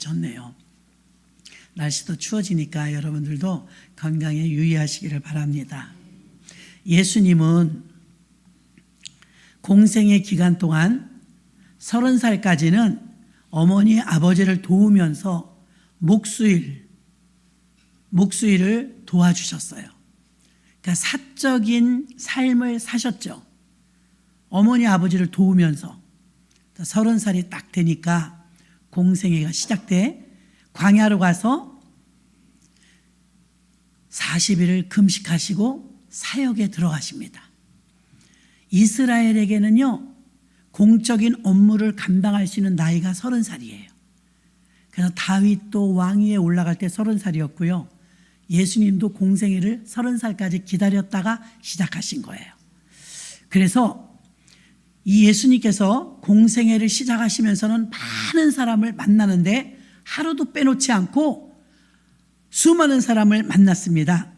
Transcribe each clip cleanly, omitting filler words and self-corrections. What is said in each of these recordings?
졌네요. 날씨도 추워지니까 여러분들도 건강에 유의하시기를 바랍니다. 예수님은 공생의 기간 동안 30살까지는 어머니 아버지를 도우면서 목수일을 도와주셨어요. 그러니까 사적인 삶을 사셨죠. 어머니 아버지를 도우면서 30살이 딱 되니까 공생애가 시작돼 광야로 가서 40일을 금식하시고 사역에 들어가십니다. 이스라엘에게는요, 공적인 업무를 감당할 수 있는 나이가 30살이에요. 그래서 다윗도 왕위에 올라갈 때 30살이었고요. 예수님도 공생애를 30살까지 기다렸다가 시작하신 거예요. 그래서 이 예수님께서 공생애를 시작하시면서는 많은 사람을 만나는데 하루도 빼놓지 않고 수많은 사람을 만났습니다.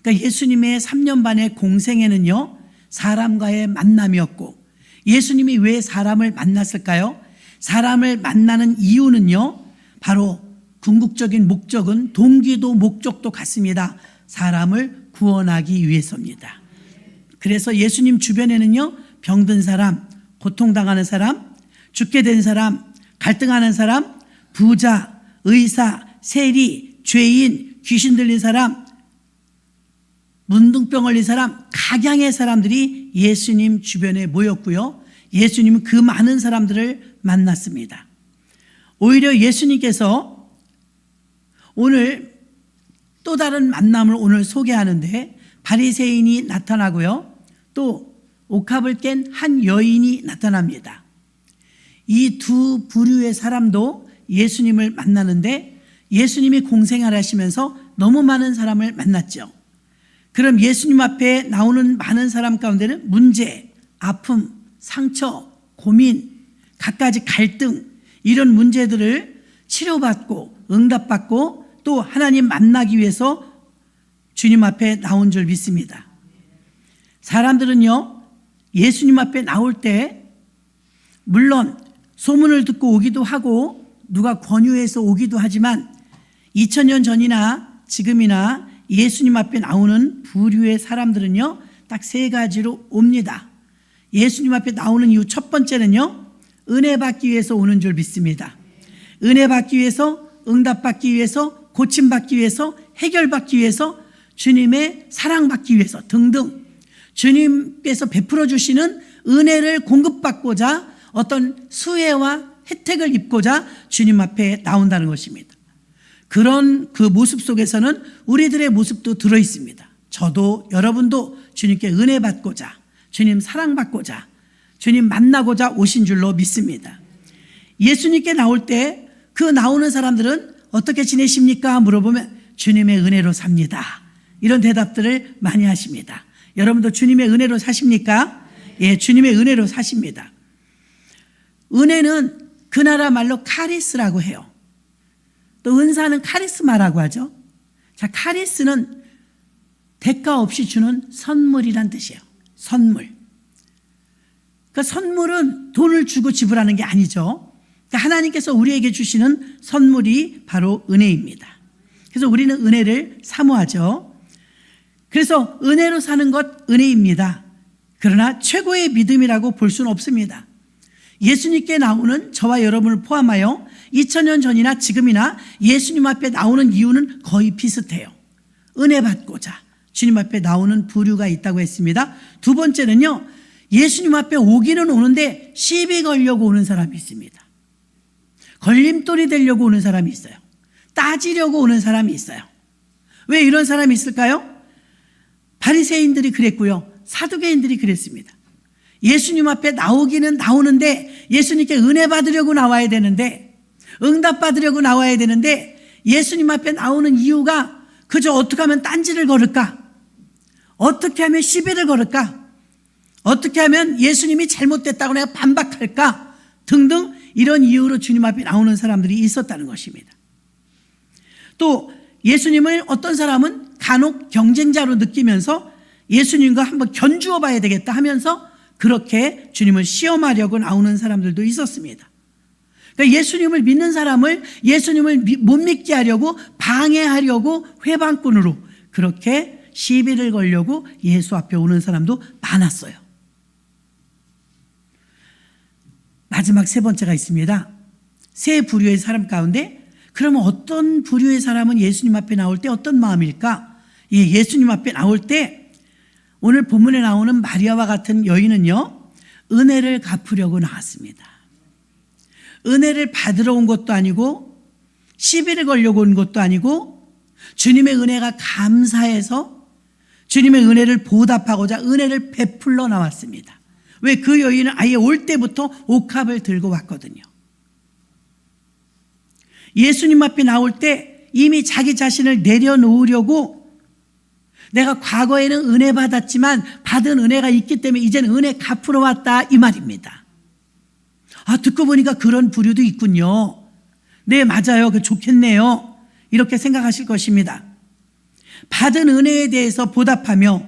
그러니까 예수님의 3년 반의 공생애는요, 사람과의 만남이었고, 예수님이 왜 사람을 만났을까요? 사람을 만나는 이유는요, 바로 궁극적인 목적은 동기도 목적도 같습니다. 사람을 구원하기 위해서입니다. 그래서 예수님 주변에는요, 병든 사람, 고통당하는 사람, 죽게 된 사람, 갈등하는 사람, 부자, 의사, 세리, 죄인, 귀신 들린 사람, 문둥병 걸린 사람, 각양의 사람들이 예수님 주변에 모였고요. 예수님은 그 많은 사람들을 만났습니다. 오히려 예수님께서 오늘 또 다른 만남을 오늘 소개하는데 바리새인이 나타나고요. 또 옥합을 깬 한 여인이 나타납니다. 이 두 부류의 사람도 예수님을 만나는데 예수님이 공생활 하시면서 너무 많은 사람을 만났죠. 그럼 예수님 앞에 나오는 많은 사람 가운데는 문제, 아픔, 상처, 고민, 갖가지 갈등, 이런 문제들을 치료받고 응답받고 또 하나님 만나기 위해서 주님 앞에 나온 줄 믿습니다. 사람들은요, 예수님 앞에 나올 때 물론 소문을 듣고 오기도 하고 누가 권유해서 오기도 하지만 2000년 전이나 지금이나 예수님 앞에 나오는 부류의 사람들은요, 딱 세 가지로 옵니다. 예수님 앞에 나오는 이유 첫 번째는요, 은혜 받기 위해서 오는 줄 믿습니다. 은혜 받기 위해서, 응답받기 위해서, 고침받기 위해서, 해결받기 위해서, 주님의 사랑받기 위해서 등등 주님께서 베풀어 주시는 은혜를 공급받고자 어떤 수혜와 혜택을 입고자 주님 앞에 나온다는 것입니다. 그런 그 모습 속에서는 우리들의 모습도 들어 있습니다. 저도 여러분도 주님께 은혜 받고자, 주님 사랑받고자, 주님 만나고자 오신 줄로 믿습니다. 예수님께 나올 때 그 나오는 사람들은 어떻게 지내십니까? 물어보면 주님의 은혜로 삽니다. 이런 대답들을 많이 하십니다. 여러분도 주님의 은혜로 사십니까? 예, 주님의 은혜로 사십니다. 은혜는 그 나라 말로 카리스라고 해요. 또 은사는 카리스마라고 하죠. 자, 카리스는 대가 없이 주는 선물이란 뜻이에요. 선물. 그 선물은 돈을 주고 지불하는 게 아니죠. 그러니까 하나님께서 우리에게 주시는 선물이 바로 은혜입니다. 그래서 우리는 은혜를 사모하죠. 그래서 은혜로 사는 것 은혜입니다. 그러나 최고의 믿음이라고 볼 수는 없습니다. 예수님께 나오는 저와 여러분을 포함하여 2000년 전이나 지금이나 예수님 앞에 나오는 이유는 거의 비슷해요. 은혜 받고자 주님 앞에 나오는 부류가 있다고 했습니다. 두 번째는요, 예수님 앞에 오기는 오는데 시비 걸려고 오는 사람이 있습니다. 걸림돌이 되려고 오는 사람이 있어요. 따지려고 오는 사람이 있어요. 왜 이런 사람이 있을까요? 바리새인들이 그랬고요, 사두개인들이 그랬습니다. 예수님 앞에 나오기는 나오는데 예수님께 은혜 받으려고 나와야 되는데, 응답 받으려고 나와야 되는데 예수님 앞에 나오는 이유가 그저 어떻게 하면 딴지를 걸을까? 어떻게 하면 시비를 걸을까? 어떻게 하면 예수님이 잘못됐다고 내가 반박할까? 등등 이런 이유로 주님 앞에 나오는 사람들이 있었다는 것입니다. 또 예수님을 어떤 사람은 간혹 경쟁자로 느끼면서 예수님과 한번 견주어 봐야 되겠다 하면서 그렇게 주님을 시험하려고 나오는 사람들도 있었습니다. 그러니까 예수님을 믿는 사람을 예수님을 못 믿게 하려고 방해하려고 회방꾼으로 그렇게 시비를 걸려고 예수 앞에 오는 사람도 많았어요. 마지막 세 번째가 있습니다. 세 부류의 사람 가운데 그러면 어떤 부류의 사람은 예수님 앞에 나올 때 어떤 마음일까? 예수님 앞에 나올 때 오늘 본문에 나오는 마리아와 같은 여인은요, 은혜를 갚으려고 나왔습니다. 은혜를 받으러 온 것도 아니고 시비를 걸려고 온 것도 아니고 주님의 은혜가 감사해서 주님의 은혜를 보답하고자 은혜를 베풀러 나왔습니다. 왜? 그 여인은 아예 올 때부터 옥합을 들고 왔거든요. 예수님 앞에 나올 때 이미 자기 자신을 내려놓으려고 내가 과거에는 은혜 받았지만 받은 은혜가 있기 때문에 이제는 은혜 갚으러 왔다 이 말입니다. 듣고 보니까 그런 부류도 있군요. 네, 맞아요. 좋겠네요. 이렇게 생각하실 것입니다. 받은 은혜에 대해서 보답하며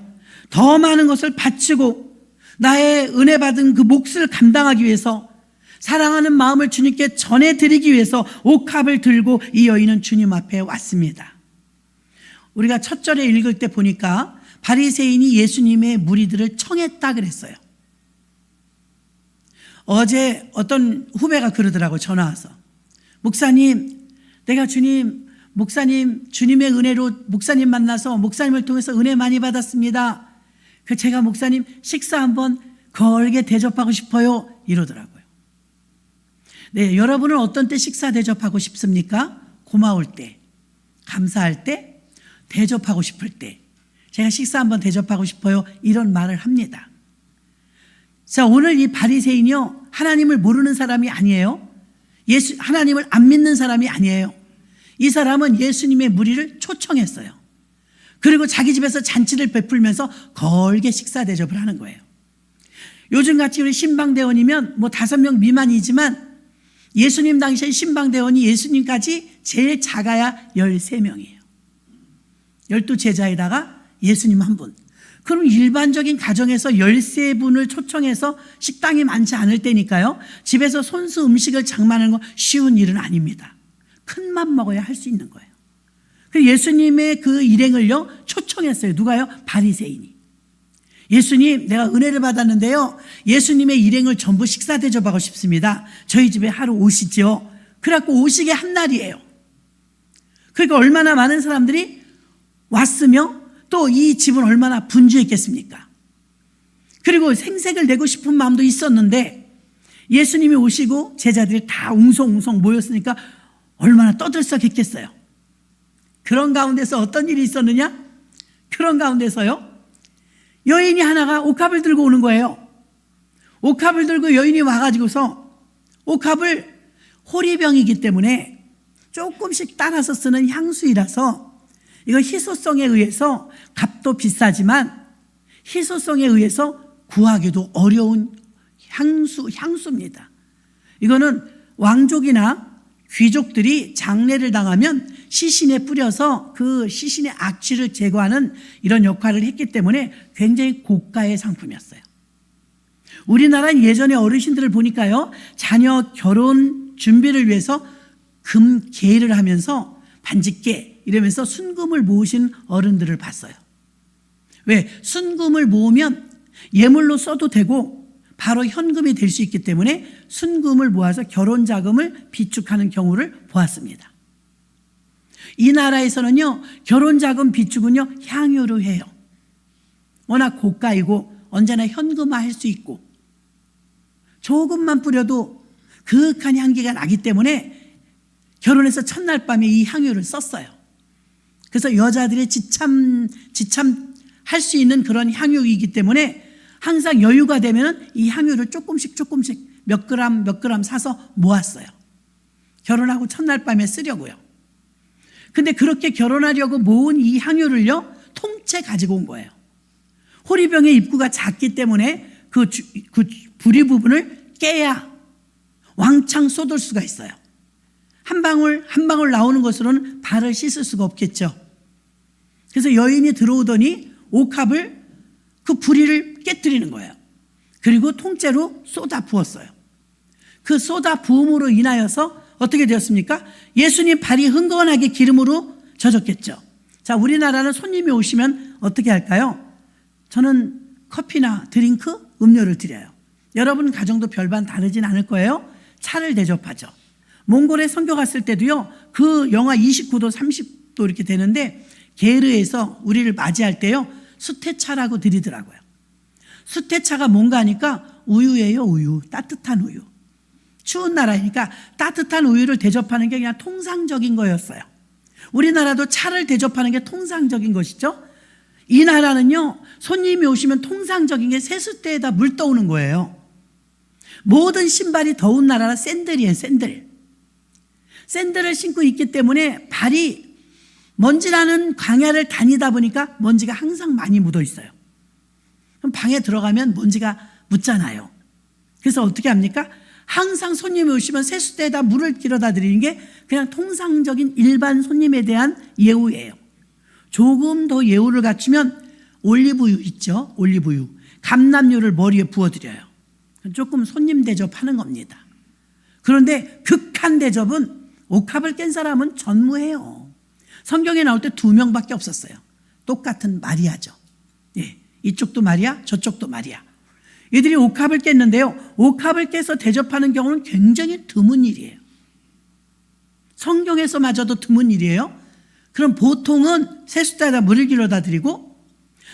더 많은 것을 바치고 나의 은혜 받은 그 몫을 감당하기 위해서 사랑하는 마음을 주님께 전해드리기 위해서 옥합을 들고 이 여인은 주님 앞에 왔습니다. 우리가 첫 절에 읽을 때 보니까 바리새인이 예수님의 무리들을 청했다 그랬어요. 어제 어떤 후배가 그러더라고, 전화 와서. 목사님, 내가 목사님, 주님의 은혜로 목사님 만나서 목사님을 통해서 은혜 많이 받았습니다. 제가 목사님 식사 한번 걸게 대접하고 싶어요. 이러더라고요. 네, 여러분은 어떤 때 식사 대접하고 싶습니까? 고마울 때, 감사할 때, 대접하고 싶을 때. 제가 식사 한번 대접하고 싶어요. 이런 말을 합니다. 자, 오늘 이 바리새인이요, 하나님을 모르는 사람이 아니에요. 하나님을 안 믿는 사람이 아니에요. 이 사람은 예수님의 무리를 초청했어요. 그리고 자기 집에서 잔치를 베풀면서 걸게 식사 대접을 하는 거예요. 요즘같이 우리 신방대원이면 5명 미만이지만 예수님 당시에 신방대원이 예수님까지 제일 작아야 13명이에요. 12제자에다가 예수님 한 분. 그럼 일반적인 가정에서 13분을 초청해서 식당이 많지 않을 때니까요, 집에서 손수 음식을 장만하는 건 쉬운 일은 아닙니다. 큰 맘 먹어야 할 수 있는 거예요. 예수님의 그 일행을요 초청했어요. 누가요? 바리새인이. 예수님, 내가 은혜를 받았는데요, 예수님의 일행을 전부 식사 대접하고 싶습니다. 저희 집에 하루 오시죠. 그래갖고 오시게 한 날이에요. 그러니까 얼마나 많은 사람들이 왔으며 또 이 집은 얼마나 분주했겠습니까? 그리고 생색을 내고 싶은 마음도 있었는데 예수님이 오시고 제자들이 다 웅성웅성 모였으니까 얼마나 떠들썩했겠어요. 그런 가운데서 어떤 일이 있었느냐? 그런 가운데서요, 여인이 하나가 옥합을 들고 오는 거예요. 옥합을 들고 여인이 와가지고서 옥합을, 호리병이기 때문에 조금씩 따라서 쓰는 향수이라서 이거 희소성에 의해서 값도 비싸지만 희소성에 의해서 구하기도 어려운 향수입니다. 이거는 왕족이나 귀족들이 장례를 당하면 시신에 뿌려서 그 시신의 악취를 제거하는 이런 역할을 했기 때문에 굉장히 고가의 상품이었어요. 우리나라는 예전에 어르신들을 보니까요, 자녀 결혼 준비를 위해서 금계를 하면서 반직계 이러면서 순금을 모으신 어른들을 봤어요. 왜? 순금을 모으면 예물로 써도 되고 바로 현금이 될 수 있기 때문에 순금을 모아서 결혼 자금을 비축하는 경우를 보았습니다. 이 나라에서는요, 결혼 자금 비축은요, 향유로 해요. 워낙 고가이고 언제나 현금화할 수 있고 조금만 뿌려도 그윽한 향기가 나기 때문에 결혼해서 첫날 밤에 이 향유를 썼어요. 그래서 여자들의 지참할 수 있는 그런 향유이기 때문에 항상 여유가 되면 이 향유를 조금씩 몇 그램 사서 모았어요. 결혼하고 첫날 밤에 쓰려고요. 근데 그렇게 결혼하려고 모은 이 향유를요, 통째 가지고 온 거예요. 호리병의 입구가 작기 때문에 그 부리 부분을 깨야 왕창 쏟을 수가 있어요. 한 방울 나오는 것으로는 발을 씻을 수가 없겠죠. 그래서 여인이 들어오더니 옥합을, 그 부리를 깨뜨리는 거예요. 그리고 통째로 쏟아 부었어요. 그 쏟아 부음으로 인하여서 어떻게 되었습니까? 예수님 발이 흥건하게 기름으로 젖었겠죠. 자, 우리나라는 손님이 오시면 어떻게 할까요? 저는 커피나 드링크, 음료를 드려요. 여러분 가정도 별반 다르진 않을 거예요. 차를 대접하죠. 몽골에 선교 갔을 때도요, 그 영하 29도, 30도 이렇게 되는데 게르에서 우리를 맞이할 때요, 수태차라고 드리더라고요. 수태차가 뭔가 하니까 우유예요, 우유. 따뜻한 우유. 추운 나라니까 따뜻한 우유를 대접하는 게 그냥 통상적인 거였어요. 우리나라도 차를 대접하는 게 통상적인 것이죠. 이 나라는요, 손님이 오시면 통상적인 게 세숫대에다 물 떠오는 거예요. 모든 신발이 더운 나라라 샌들이에요, 샌들. 샌들을 신고 있기 때문에 발이 먼지나는 광야를 다니다 보니까 먼지가 항상 많이 묻어 있어요. 그럼 방에 들어가면 먼지가 묻잖아요. 그래서 어떻게 합니까? 항상 손님이 오시면 세숫대에다 물을 길어다 드리는 게 그냥 통상적인 일반 손님에 대한 예우예요. 조금 더 예우를 갖추면 올리브유 있죠? 올리브유. 감람유를 머리에 부어드려요. 조금 손님 대접하는 겁니다. 그런데 극한 대접은 옥합을 깬 사람은 전무해요. 성경에 나올 때 2명밖에 없었어요. 똑같은 마리아죠. 예, 이쪽도 마리아, 저쪽도 마리아. 이들이 옥합을 깼는데요, 옥합을 깨서 대접하는 경우는 굉장히 드문 일이에요. 성경에서마저도 드문 일이에요. 그럼 보통은 세숫대에다 물을 길어다 드리고,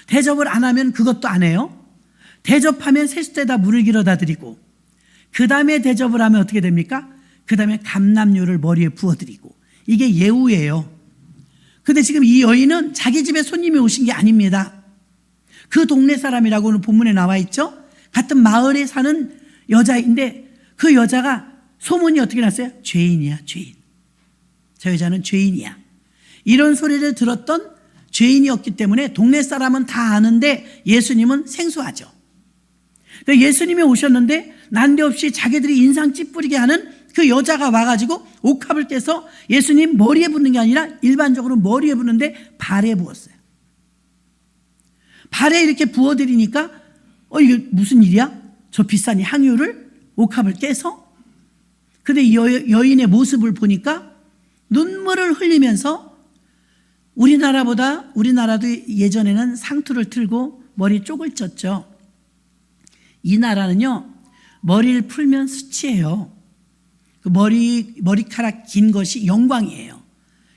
대접을 안 하면 그것도 안 해요. 대접하면 세숫대에다 물을 길어다 드리고, 그 다음에 대접을 하면 어떻게 됩니까? 그 다음에 감람유를 머리에 부어드리고. 이게 예우예요. 근데 지금 이 여인은 자기 집에 손님이 오신 게 아닙니다. 그 동네 사람이라고 오늘 본문에 나와 있죠. 같은 마을에 사는 여자인데 그 여자가 소문이 어떻게 났어요? 죄인이야, 죄인. 저 여자는 죄인이야. 이런 소리를 들었던 죄인이었기 때문에 동네 사람은 다 아는데 예수님은 생소하죠. 예수님이 오셨는데 난데없이 자기들이 인상 찌푸리게 하는 그 여자가 와가지고 옥합을 깨서 예수님 머리에 붓는 게 아니라 일반적으로 머리에 붓는데 발에 부었어요. 발에 이렇게 부어드리니까 이게 무슨 일이야? 저 비싼 향유를 옥합을 깨서? 근데 이 여인의 모습을 보니까 눈물을 흘리면서 우리나라도 예전에는 상투를 틀고 머리 쪽을 쪘죠. 이 나라는요, 머리를 풀면 수치예요. 그 머리카락 긴 것이 영광이에요.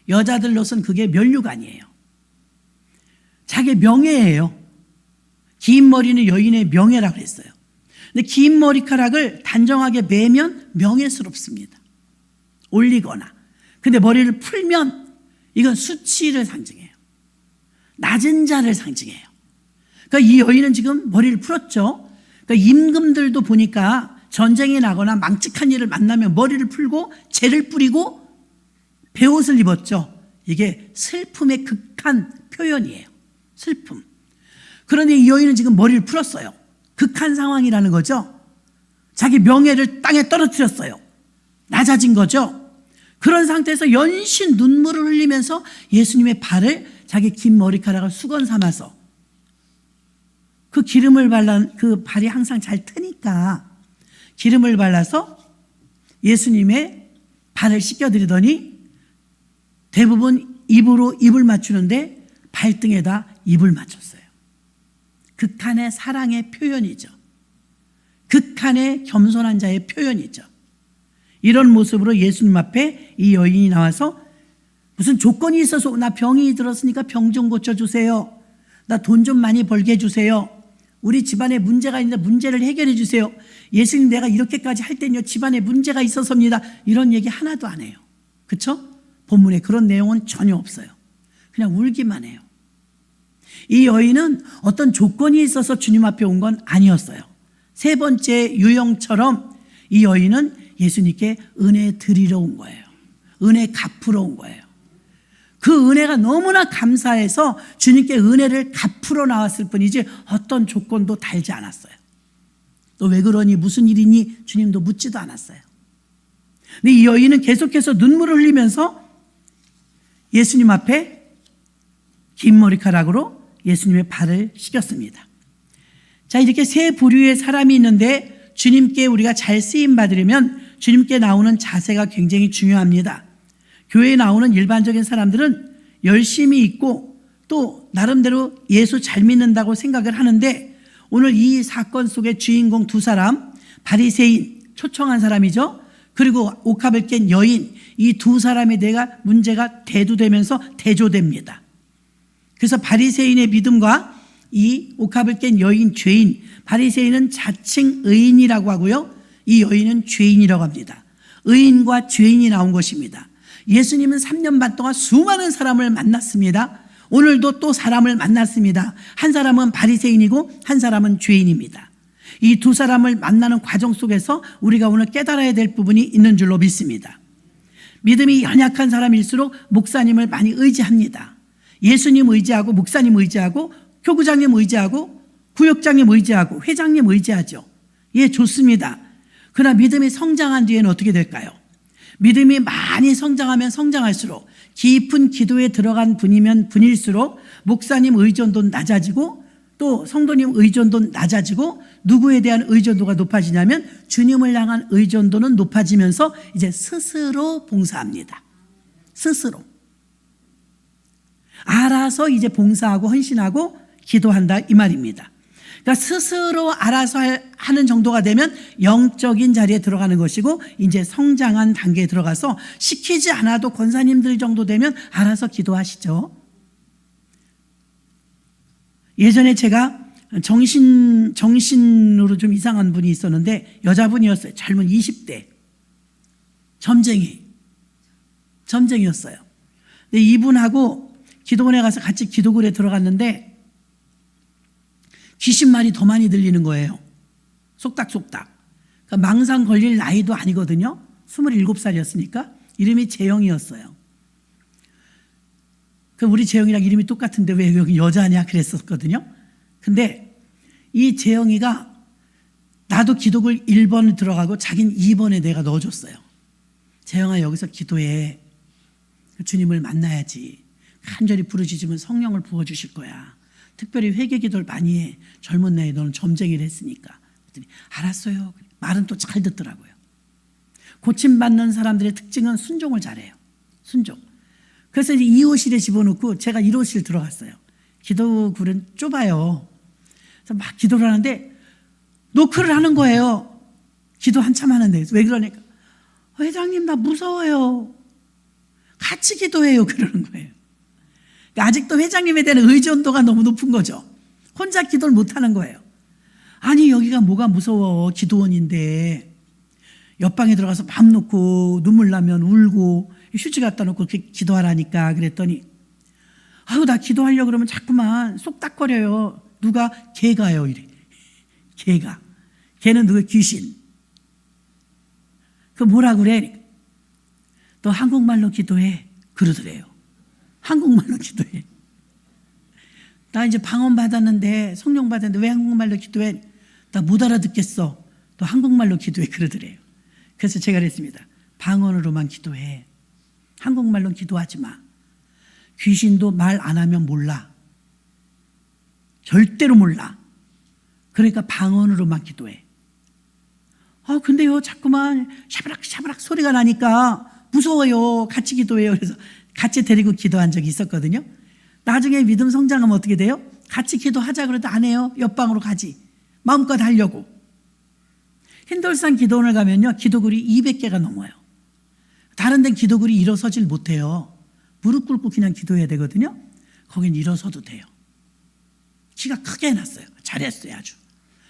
여자들로선 그게 면류관이에요. 자기 명예예요. 긴 머리는 여인의 명예라고 했어요. 근데 긴 머리카락을 단정하게 매면 명예스럽습니다. 올리거나. 근데 머리를 풀면 이건 수치를 상징해요. 낮은 자를 상징해요. 그러니까 이 여인은 지금 머리를 풀었죠. 그러니까 임금들도 보니까 전쟁이 나거나 망측한 일을 만나면 머리를 풀고 재를 뿌리고 베옷을 입었죠. 이게 슬픔의 극한 표현이에요. 슬픔. 그런데 이 여인은 지금 머리를 풀었어요. 극한 상황이라는 거죠. 자기 명예를 땅에 떨어뜨렸어요. 낮아진 거죠. 그런 상태에서 연신 눈물을 흘리면서 예수님의 발을 자기 긴 머리카락을 수건 삼아서 그 기름을 그 발이 항상 잘 트니까 기름을 발라서 예수님의 발을 씻겨드리더니 대부분 입으로 입을 맞추는데 발등에다 입을 맞췄어요. 극한의 사랑의 표현이죠. 극한의 겸손한 자의 표현이죠. 이런 모습으로 예수님 앞에 이 여인이 나와서 무슨 조건이 있어서 나 병이 들었으니까 병 좀 고쳐주세요. 나 돈 좀 많이 벌게 해주세요. 우리 집안에 문제가 있는데 문제를 해결해 주세요. 예수님 내가 이렇게까지 할 때는요 집안에 문제가 있어서입니다. 이런 얘기 하나도 안 해요. 그렇죠? 본문에 그런 내용은 전혀 없어요. 그냥 울기만 해요. 이 여인은 어떤 조건이 있어서 주님 앞에 온 건 아니었어요. 세 번째 유형처럼 이 여인은 예수님께 은혜 드리러 온 거예요. 은혜 갚으러 온 거예요. 그 은혜가 너무나 감사해서 주님께 은혜를 갚으러 나왔을 뿐이지 어떤 조건도 달지 않았어요. 너 왜 그러니 무슨 일이니 주님도 묻지도 않았어요. 근데 이 여인은 계속해서 눈물을 흘리면서 예수님 앞에 긴 머리카락으로 예수님의 발을 씻겼습니다. 자, 이렇게 세 부류의 사람이 있는데 주님께 우리가 잘 쓰임 받으려면 주님께 나오는 자세가 굉장히 중요합니다. 교회에 나오는 일반적인 사람들은 열심히 있고 또 나름대로 예수 잘 믿는다고 생각을 하는데, 오늘 이 사건 속의 주인공 두 사람, 바리새인, 초청한 사람이죠. 그리고 옥합을 깬 여인, 이 두 사람에 대해 문제가 대두되면서 대조됩니다. 그래서 바리새인의 믿음과 이 옥합을 깬 여인, 죄인, 바리새인은 자칭 의인이라고 하고요, 이 여인은 죄인이라고 합니다. 의인과 죄인이 나온 것입니다. 예수님은 3년 반 동안 수많은 사람을 만났습니다. 오늘도 또 사람을 만났습니다. 한 사람은 바리새인이고 한 사람은 죄인입니다. 이 두 사람을 만나는 과정 속에서 우리가 오늘 깨달아야 될 부분이 있는 줄로 믿습니다. 믿음이 연약한 사람일수록 목사님을 많이 의지합니다. 예수님 의지하고, 목사님 의지하고, 교구장님 의지하고, 구역장님 의지하고, 회장님 의지하죠. 예, 좋습니다. 그러나 믿음이 성장한 뒤에는 어떻게 될까요? 믿음이 많이 성장하면 성장할수록, 깊은 기도에 들어간 분이면 분일수록 목사님 의존도 낮아지고 또 성도님 의존도 낮아지고, 누구에 대한 의존도가 높아지냐면 주님을 향한 의존도는 높아지면서 이제 스스로 봉사합니다. 스스로 알아서 이제 봉사하고 헌신하고 기도한다, 이 말입니다. 그러니까 스스로 알아서 하는 정도가 되면 영적인 자리에 들어가는 것이고, 이제 성장한 단계에 들어가서 시키지 않아도 권사님들 정도 되면 알아서 기도하시죠. 예전에 제가 정신으로 좀 이상한 분이 있었는데, 여자분이었어요. 젊은 20대 점쟁이였어요. 근데 이분하고 기도원에 가서 같이 기도굴에 들어갔는데 귀신말이 더 많이 들리는 거예요. 속닥속닥. 그러니까 망상 걸릴 나이도 아니거든요. 27살이었으니까. 이름이 재영이었어요. 그럼 우리 재영이랑 이름이 똑같은데 왜 여기 여자냐 그랬었거든요. 근데 이 재영이가 나도 기도굴 1번에 들어가고 자긴 2번에 내가 넣어줬어요. 재영아, 여기서 기도해. 주님을 만나야지. 간절히 부르짖으면 성령을 부어주실 거야. 특별히 회개 기도를 많이 해. 젊은 나이에 너는 점쟁이를 했으니까. 그랬더니 알았어요. 말은 또 잘 듣더라고요. 고침받는 사람들의 특징은 순종을 잘해요. 순종. 그래서 이제 2호실에 집어넣고 제가 1호실 들어갔어요. 기도굴은 좁아요. 그래서 막 기도를 하는데 노크를 하는 거예요. 기도 한참 하는데. 왜 그러니까, 회장님 나 무서워요. 같이 기도해요. 그러는 거예요. 그러니까 아직도 회장님에 대한 의존도가 너무 높은 거죠. 혼자 기도를 못하는 거예요. 아니, 여기가 뭐가 무서워. 기도원인데. 옆방에 들어가서 밥 놓고 눈물 나면 울고 휴지 갖다 놓고 그렇게 기도하라니까. 그랬더니 아유, 나 기도하려고 그러면 자꾸만 쏙닥거려요. 누가? 걔가요. 이래. 걔는 누구? 귀신. 그 뭐라 그래? 너 한국말로 기도해. 그러더래요. 한국말로 기도해. 나 이제 방언 받았는데, 성령 받았는데 왜 한국말로 기도해? 나 못 알아듣겠어. 너 한국말로 기도해. 그러더래요. 그래서 제가 그랬습니다. 방언으로만 기도해. 한국말로 기도하지 마. 귀신도 말 안 하면 몰라. 절대로 몰라. 그러니까 방언으로만 기도해. 근데요, 자꾸만 샤브락 소리가 나니까 무서워요. 같이 기도해요. 그래서 같이 데리고 기도한 적이 있었거든요. 나중에 믿음 성장하면 어떻게 돼요? 같이 기도하자 그래도 안 해요. 옆방으로 가지. 마음껏 하려고. 흰돌산 기도원을 가면요, 기도굴이 200개가 넘어요. 다른 데는 기도굴이 일어서질 못해요. 무릎 꿇고 그냥 기도해야 되거든요. 거긴 일어서도 돼요. 키가 크게 해놨어요. 잘했어요, 아주.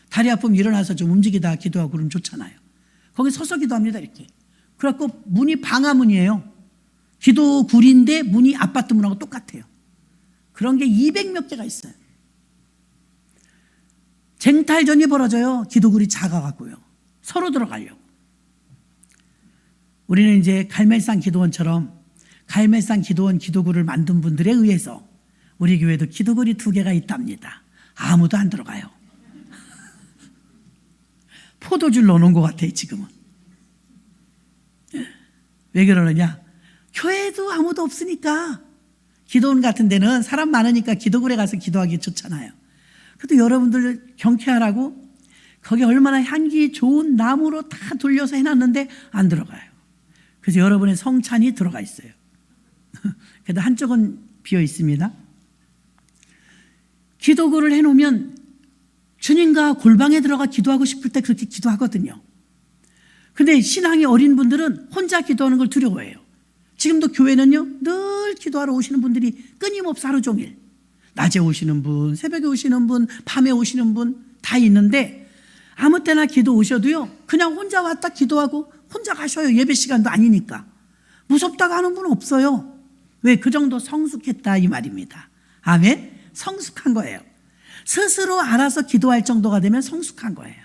다리 아프면 일어나서 좀 움직이다 기도하고 그러면 좋잖아요. 거기 서서 기도합니다, 이렇게. 그래갖고 문이 방화문이에요. 기도굴인데 문이 아파트 문하고 똑같아요. 그런 게 200몇 개가 있어요. 쟁탈전이 벌어져요. 기도굴이 작아갖고요. 서로 들어가려고. 우리는 이제 갈멜산 기도원처럼 갈멜산 기도원 기도굴을 만든 분들에 의해서 우리 교회도 기도굴이 2개가 있답니다. 아무도 안 들어가요. 포도줄 넣어놓은 것 같아요, 지금은. 왜 그러느냐? 교회도 아무도 없으니까. 기도원 같은 데는 사람 많으니까 기도굴에 가서 기도하기 좋잖아요. 그래도 여러분들 경쾌하라고 거기 얼마나 향기 좋은 나무로 다 돌려서 해놨는데 안 들어가요. 그래서 여러분의 성찬이 들어가 있어요. 그래도 한쪽은 비어 있습니다. 기도구를 해놓으면 주님과 골방에 들어가 기도하고 싶을 때 그렇게 기도하거든요. 근데 신앙이 어린 분들은 혼자 기도하는 걸 두려워해요. 지금도 교회는요, 늘 기도하러 오시는 분들이 끊임없이 하루 종일, 낮에 오시는 분, 새벽에 오시는 분, 밤에 오시는 분 다 있는데 아무 때나 기도 오셔도요, 그냥 혼자 왔다 기도하고 혼자 가셔요. 예배 시간도 아니니까. 무섭다고 하는 분은 없어요. 왜? 그 정도 성숙했다 이 말입니다. 아멘? 성숙한 거예요. 스스로 알아서 기도할 정도가 되면 성숙한 거예요.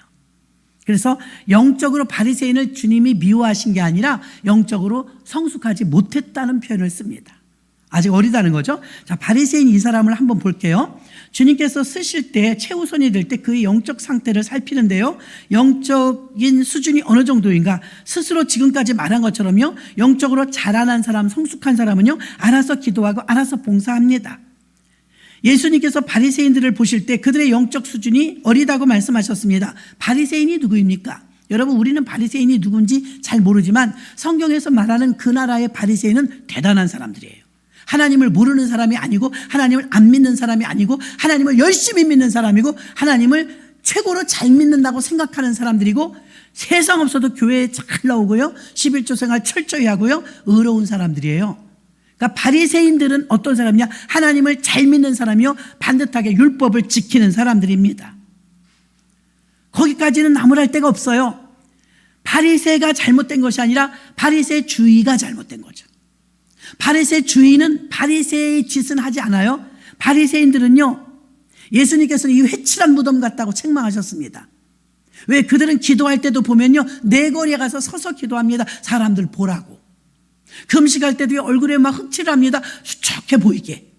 그래서 영적으로 바리새인을 주님이 미워하신 게 아니라 영적으로 성숙하지 못했다는 표현을 씁니다. 아직 어리다는 거죠. 자, 바리새인 이 사람을 한번 볼게요. 주님께서 쓰실 때 최우선이 될 때 그의 영적 상태를 살피는데요, 영적인 수준이 어느 정도인가, 스스로 지금까지 말한 것처럼요, 영적으로 자라난 사람, 성숙한 사람은요, 알아서 기도하고 알아서 봉사합니다. 예수님께서 바리새인들을 보실 때 그들의 영적 수준이 어리다고 말씀하셨습니다. 바리새인이 누구입니까? 여러분, 우리는 바리새인이 누군지 잘 모르지만 성경에서 말하는 그 나라의 바리새인은 대단한 사람들이에요. 하나님을 모르는 사람이 아니고, 하나님을 안 믿는 사람이 아니고, 하나님을 열심히 믿는 사람이고, 하나님을 최고로 잘 믿는다고 생각하는 사람들이고, 세상 없어도 교회에 잘 나오고요, 11조 생활 철저히 하고요, 의로운 사람들이에요. 그러니까 바리새인들은 어떤 사람이냐? 하나님을 잘 믿는 사람이요, 반듯하게 율법을 지키는 사람들입니다. 거기까지는 나무랄 데가 없어요. 바리새가 잘못된 것이 아니라 바리새 주의가 잘못된 거죠. 바리새 주의는 바리새의 짓은 하지 않아요. 바리새인들은요, 예수님께서는 이 회칠한 무덤 같다고 책망하셨습니다. 왜? 그들은 기도할 때도 보면요, 내거리에 가서 서서 기도합니다. 사람들 보라고. 금식할 때도 얼굴에 막 흑칠합니다. 수척해 보이게.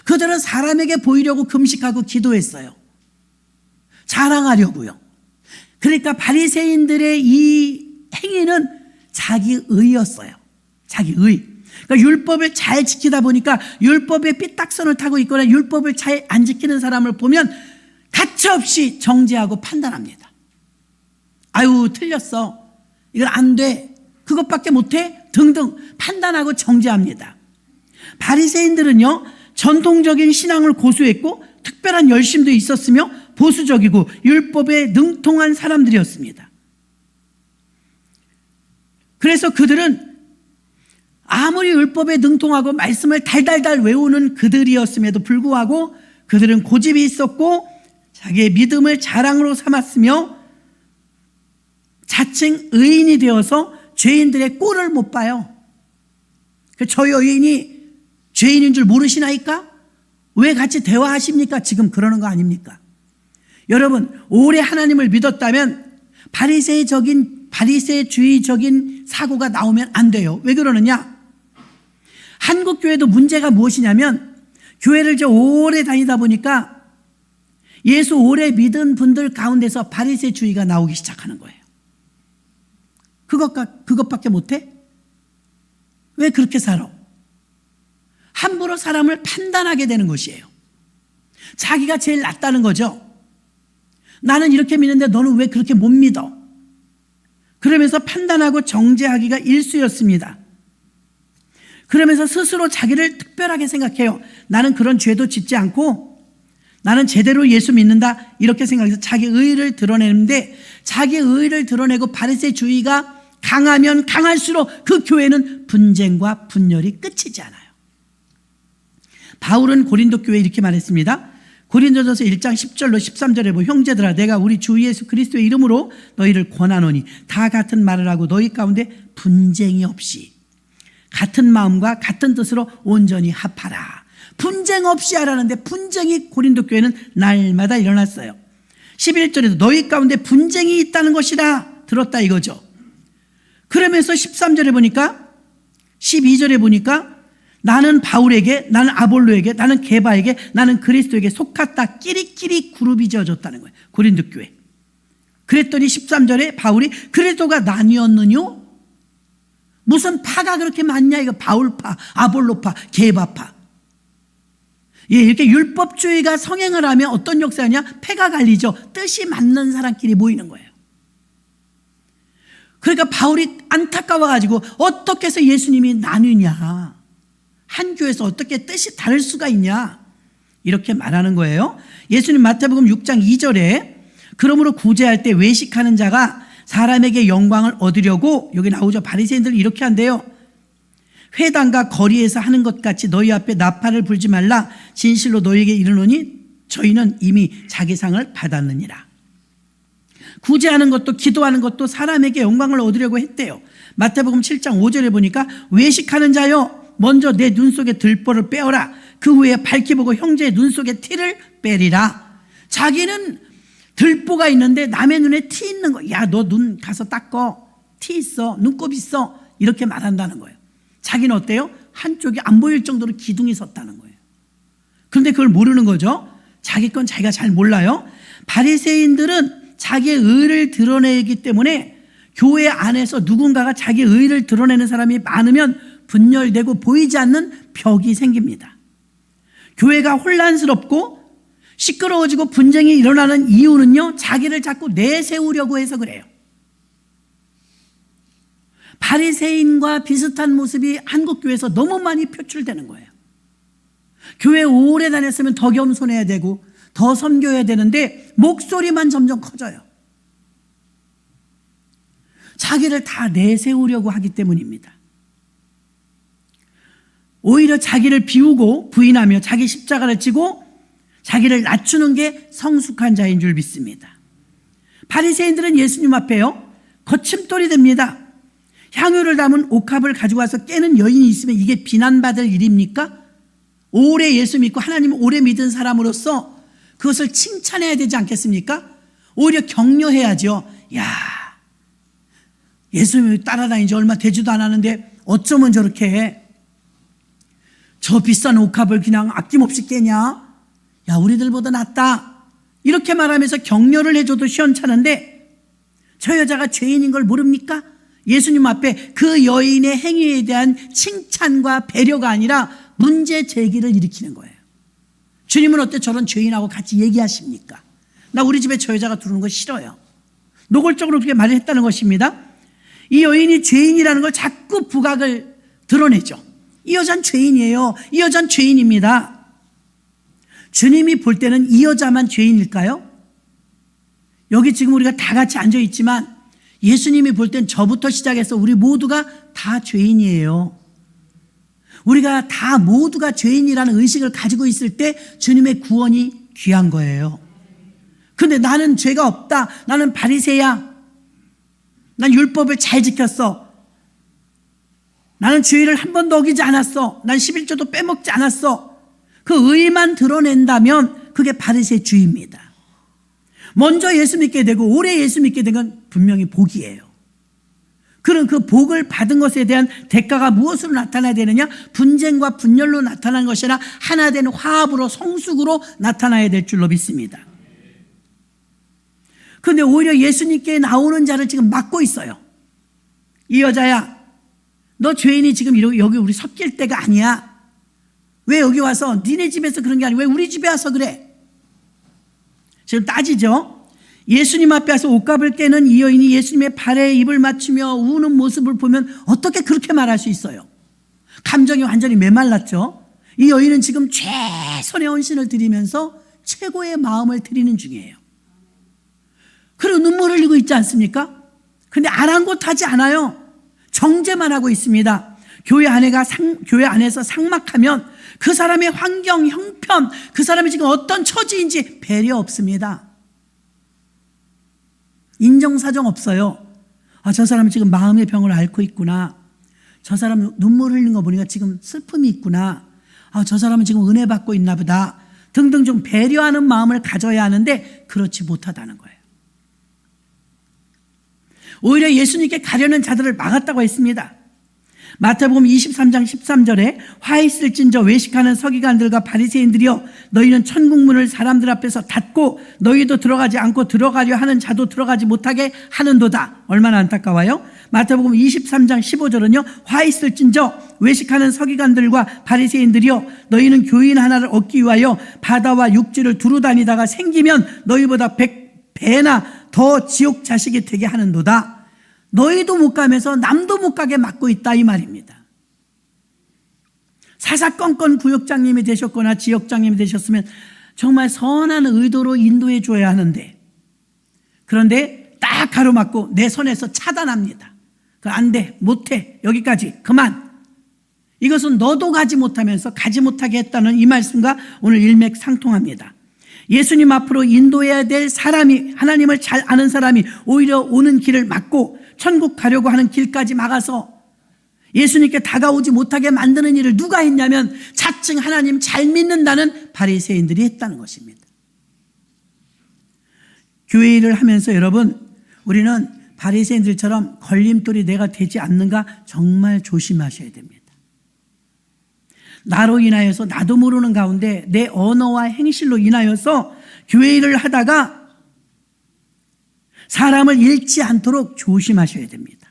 그들은 사람에게 보이려고 금식하고 기도했어요. 자랑하려고요. 그러니까 바리새인들의 이 행위는 자기의였어요. 자기의. 그러니까 율법을 잘 지키다 보니까 율법의 삐딱선을 타고 있거나 율법을 잘 안 지키는 사람을 보면 가차없이 정죄하고 판단합니다. 아유, 틀렸어. 이건 안 돼. 그것밖에 못해? 등등 판단하고 정죄합니다. 바리새인들은요, 전통적인 신앙을 고수했고 특별한 열심도 있었으며 보수적이고 율법에 능통한 사람들이었습니다. 그래서 그들은 아무리 율법에 능통하고 말씀을 달달달 외우는 그들이었음에도 불구하고 그들은 고집이 있었고 자기의 믿음을 자랑으로 삼았으며 자칭 의인이 되어서 죄인들의 꼴을 못 봐요. 저 여인이 죄인인 줄 모르시나이까? 왜 같이 대화하십니까? 지금 그러는 거 아닙니까? 여러분, 오래 하나님을 믿었다면 바리새주의적인 사고가 나오면 안 돼요. 왜 그러느냐? 한국 교회도 문제가 무엇이냐면, 교회를 이제 오래 다니다 보니까 예수 오래 믿은 분들 가운데서 바리새주의가 나오기 시작하는 거예요. 그것밖에 못해? 왜 그렇게 살아? 함부로 사람을 판단하게 되는 것이에요. 자기가 제일 낫다는 거죠. 나는 이렇게 믿는데 너는 왜 그렇게 못 믿어? 그러면서 판단하고 정죄하기가 일쑤였습니다. 그러면서 스스로 자기를 특별하게 생각해요. 나는 그런 죄도 짓지 않고 나는 제대로 예수 믿는다, 이렇게 생각해서 자기 의의를 드러내는데, 자기 의의를 드러내고 바리새주의가 강하면 강할수록 그 교회는 분쟁과 분열이 끝이지 않아요. 바울은 고린도 교회에 이렇게 말했습니다. 고린도전서 1장 10절로 13절에 보면, 형제들아, 내가 우리 주 예수 그리스도의 이름으로 너희를 권하노니 다 같은 말을 하고 너희 가운데 분쟁이 없이 같은 마음과 같은 뜻으로 온전히 합하라. 분쟁 없이 하라는데 분쟁이 고린도 교회는 날마다 일어났어요. 11절에도 너희 가운데 분쟁이 있다는 것이라 들었다 이거죠. 그러면서 13절에 보니까, 12절에 보니까 나는 바울에게, 나는 아볼로에게, 나는 게바에게, 나는 그리스도에게 속았다. 끼리끼리 그룹이 지어졌다는 거예요. 고린도 교회. 그랬더니 13절에 바울이 그리스도가 나뉘었느뇨? 무슨 파가 그렇게 많냐? 이거 바울파, 아볼로파, 게바파. 예, 이렇게 율법주의가 성행을 하면 어떤 역사냐? 패가 갈리죠. 뜻이 맞는 사람끼리 모이는 거예요. 그러니까 바울이 안타까워가지고 어떻게 해서 예수님이 나뉘냐? 한 교회에서 어떻게 뜻이 다를 수가 있냐? 이렇게 말하는 거예요. 예수님 마태복음 6장 2절에 그러므로 구제할 때 외식하는 자가 사람에게 영광을 얻으려고, 여기 나오죠. 바리새인들은 이렇게 한대요. 회당과 거리에서 하는 것 같이 너희 앞에 나팔을 불지 말라. 진실로 너희에게 이르노니 저희는 이미 자기 상을 받았느니라. 구제하는 것도 기도하는 것도 사람에게 영광을 얻으려고 했대요. 마태복음 7장 5절에 보니까 외식하는 자여 먼저 내 눈 속에 들보를 빼어라. 그 후에 밝히 보고 형제의 눈 속에 티를 빼리라. 자기는 들보가 있는데 남의 눈에 티 있는 거, 야, 너 눈 가서 닦어. 티 있어. 눈곱 있어. 이렇게 말한다는 거예요. 자기는 어때요? 한쪽이 안 보일 정도로 기둥이 섰다는 거예요. 그런데 그걸 모르는 거죠. 자기 건 자기가 잘 몰라요. 바리새인들은 자기의 의를 드러내기 때문에 교회 안에서 누군가가 자기의 의를 드러내는 사람이 많으면 분열되고 보이지 않는 벽이 생깁니다. 교회가 혼란스럽고 시끄러워지고 분쟁이 일어나는 이유는요, 자기를 자꾸 내세우려고 해서 그래요. 바리새인과 비슷한 모습이 한국 교회에서 너무 많이 표출되는 거예요. 교회 오래 다녔으면 더 겸손해야 되고 더 섬겨야 되는데 목소리만 점점 커져요. 자기를 다 내세우려고 하기 때문입니다. 오히려 자기를 비우고 부인하며 자기 십자가를 지고 자기를 낮추는 게 성숙한 자인 줄 믿습니다. 바리새인들은 예수님 앞에요, 거침돌이 됩니다. 향유를 담은 옥합을 가지고 와서 깨는 여인이 있으면 이게 비난받을 일입니까? 오래 예수 믿고 하나님을 오래 믿은 사람으로서 그것을 칭찬해야 되지 않겠습니까? 오히려 격려해야죠. 야, 예수님을 따라다닌 지 얼마 되지도 않았는데 어쩌면 저렇게 해? 저 비싼 옥합을 그냥 아낌없이 깨냐? 야, 우리들보다 낫다. 이렇게 말하면서 격려를 해줘도 시원찮은데 저 여자가 죄인인 걸 모릅니까? 예수님 앞에 그 여인의 행위에 대한 칭찬과 배려가 아니라 문제 제기를 일으키는 거예요. 주님은 어때 저런 죄인하고 같이 얘기하십니까? 나 우리 집에 저 여자가 들어오는 거 싫어요. 노골적으로 그렇게 말을 했다는 것입니다. 이 여인이 죄인이라는 걸 자꾸 부각을 드러내죠. 이 여자는 죄인이에요. 이 여자는 죄인입니다. 주님이 볼 때는 이 여자만 죄인일까요? 여기 지금 우리가 다 같이 앉아 있지만 예수님이 볼 땐 저부터 시작해서 우리 모두가 다 죄인이에요. 우리가 다 모두가 죄인이라는 의식을 가지고 있을 때 주님의 구원이 귀한 거예요. 근데 나는 죄가 없다. 나는 바리새야. 난 율법을 잘 지켰어. 나는 주의를 한 번도 어기지 않았어. 난 11조도 빼먹지 않았어. 그 의만 드러낸다면 그게 바리새주의입니다. 먼저 예수 믿게 되고 오래 예수 믿게 된 건 분명히 복이에요. 그럼 그 복을 받은 것에 대한 대가가 무엇으로 나타나야 되느냐? 분쟁과 분열로 나타나는 것이 아니라 하나 된 화합으로 성숙으로 나타나야 될 줄로 믿습니다. 그런데 오히려 예수님께 나오는 자를 지금 막고 있어요. 이 여자야, 너 죄인이 지금 여기 우리 섞일 때가 아니야. 왜 여기 와서 니네 집에서 그런 게 아니고 왜 우리 집에 와서 그래? 지금 따지죠. 예수님 앞에 와서 옷값을 깨는 이 여인이 예수님의 발에 입을 맞추며 우는 모습을 보면 어떻게 그렇게 말할 수 있어요? 감정이 완전히 메말랐죠. 이 여인은 지금 최선의 헌신을 드리면서 최고의 마음을 드리는 중이에요. 그리고 눈물을 흘리고 있지 않습니까? 근데 아랑곳하지 않아요. 정죄만 하고 있습니다. 교회 안에서 삭막하면 그 사람의 환경, 형편, 그 사람이 지금 어떤 처지인지 배려 없습니다. 인정사정 없어요. 아, 저 사람은 지금 마음의 병을 앓고 있구나. 저 사람은 눈물 흘리는 거 보니까 지금 슬픔이 있구나. 아, 저 사람은 지금 은혜 받고 있나 보다. 등등 좀 배려하는 마음을 가져야 하는데 그렇지 못하다는 거예요. 오히려 예수님께 가려는 자들을 막았다고 했습니다. 마태복음 23장 13절에 화 있을진저 외식하는 서기관들과 바리새인들이여 너희는 천국문을 사람들 앞에서 닫고 너희도 들어가지 않고 들어가려 하는 자도 들어가지 못하게 하는도다. 얼마나 안타까워요. 마태복음 23장 15절은요. 화 있을진저 외식하는 서기관들과 바리새인들이여 너희는 교인 하나를 얻기 위하여 바다와 육지를 두루 다니다가 생기면 너희보다 100배나 더 지옥 자식이 되게 하는도다. 너희도 못 가면서 남도 못 가게 막고 있다 이 말입니다. 사사건건 구역장님이 되셨거나 지역장님이 되셨으면 정말 선한 의도로 인도해 줘야 하는데, 그런데 딱 가로막고 내 손에서 차단합니다. 안 돼, 못해, 여기까지, 그만. 이것은 너도 가지 못하면서 가지 못하게 했다는 이 말씀과 오늘 일맥상통합니다. 예수님 앞으로 인도해야 될 사람이, 하나님을 잘 아는 사람이 오히려 오는 길을 막고 천국 가려고 하는 길까지 막아서 예수님께 다가오지 못하게 만드는 일을 누가 했냐면 자칭 하나님 잘 믿는다는 바리새인들이 했다는 것입니다. 교회 일을 하면서 여러분, 우리는 바리새인들처럼 걸림돌이 내가 되지 않는가 정말 조심하셔야 됩니다. 나로 인하여서 나도 모르는 가운데 내 언어와 행실로 인하여서 교회 일을 하다가 사람을 잃지 않도록 조심하셔야 됩니다.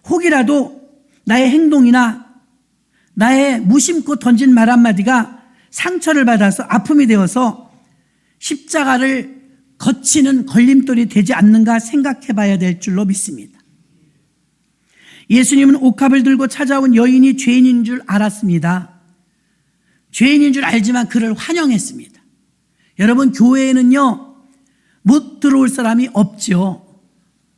혹이라도 나의 행동이나 나의 무심코 던진 말 한마디가 상처를 받아서 아픔이 되어서 십자가를 거치는 걸림돌이 되지 않는가 생각해 봐야 될 줄로 믿습니다. 예수님은 옥합을 들고 찾아온 여인이 죄인인 줄 알았습니다. 죄인인 줄 알지만 그를 환영했습니다. 여러분, 교회에는요 못 들어올 사람이 없죠.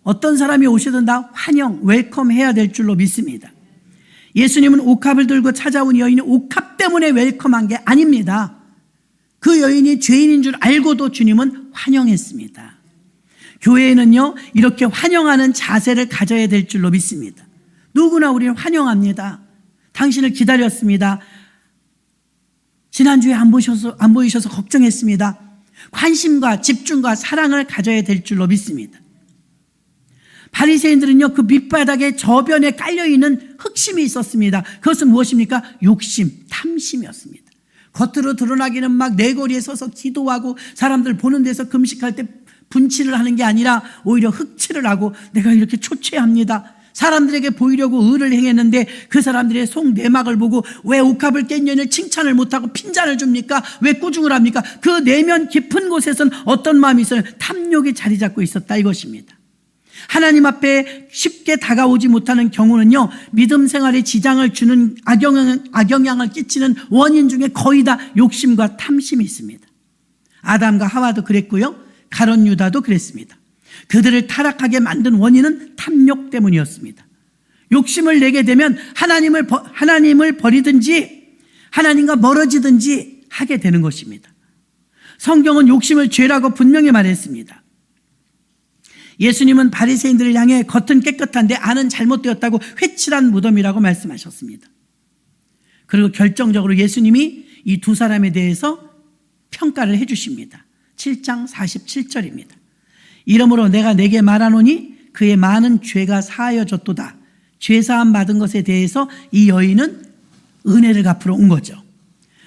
어떤 사람이 오시든 다 환영, 웰컴 해야 될 줄로 믿습니다. 예수님은 옥합을 들고 찾아온 여인이 옥합 때문에 웰컴한 게 아닙니다. 그 여인이 죄인인 줄 알고도 주님은 환영했습니다. 교회에는요 이렇게 환영하는 자세를 가져야 될 줄로 믿습니다. 누구나 우리는 환영합니다. 당신을 기다렸습니다. 지난주에 안 보이셔서 걱정했습니다. 관심과 집중과 사랑을 가져야 될 줄로 믿습니다. 바리새인들은요 그 밑바닥에 저변에 깔려있는 흑심이 있었습니다. 그것은 무엇입니까? 욕심, 탐심이었습니다. 겉으로 드러나기는 막 내거리에 서서 기도하고 사람들 보는 데서 금식할 때 분칠을 하는 게 아니라 오히려 흑칠을 하고 내가 이렇게 초췌합니다. 사람들에게 보이려고 의를 행했는데 그 사람들의 속내막을 보고 왜 옥합을 깬 여인을 칭찬을 못하고 핀잔을 줍니까? 왜 꾸중을 합니까? 그 내면 깊은 곳에서는 어떤 마음이 있어요? 탐욕이 자리 잡고 있었다 이것입니다. 하나님 앞에 쉽게 다가오지 못하는 경우는요 믿음 생활에 지장을 주는 악영향을 끼치는 원인 중에 거의 다 욕심과 탐심이 있습니다. 아담과 하와도 그랬고요, 가룟 유다도 그랬습니다. 그들을 타락하게 만든 원인은 탐욕 때문이었습니다. 욕심을 내게 되면 하나님을 버리든지 하나님과 멀어지든지 하게 되는 것입니다. 성경은 욕심을 죄라고 분명히 말했습니다. 예수님은 바리새인들을 향해 겉은 깨끗한데 안은 잘못되었다고 회칠한 무덤이라고 말씀하셨습니다. 그리고 결정적으로 예수님이 이 두 사람에 대해서 평가를 해 주십니다. 7장 47절입니다. 이러므로 내가 내게 말하노니 그의 많은 죄가 사하여졌도다. 죄사함 받은 것에 대해서 이 여인은 은혜를 갚으러 온 거죠.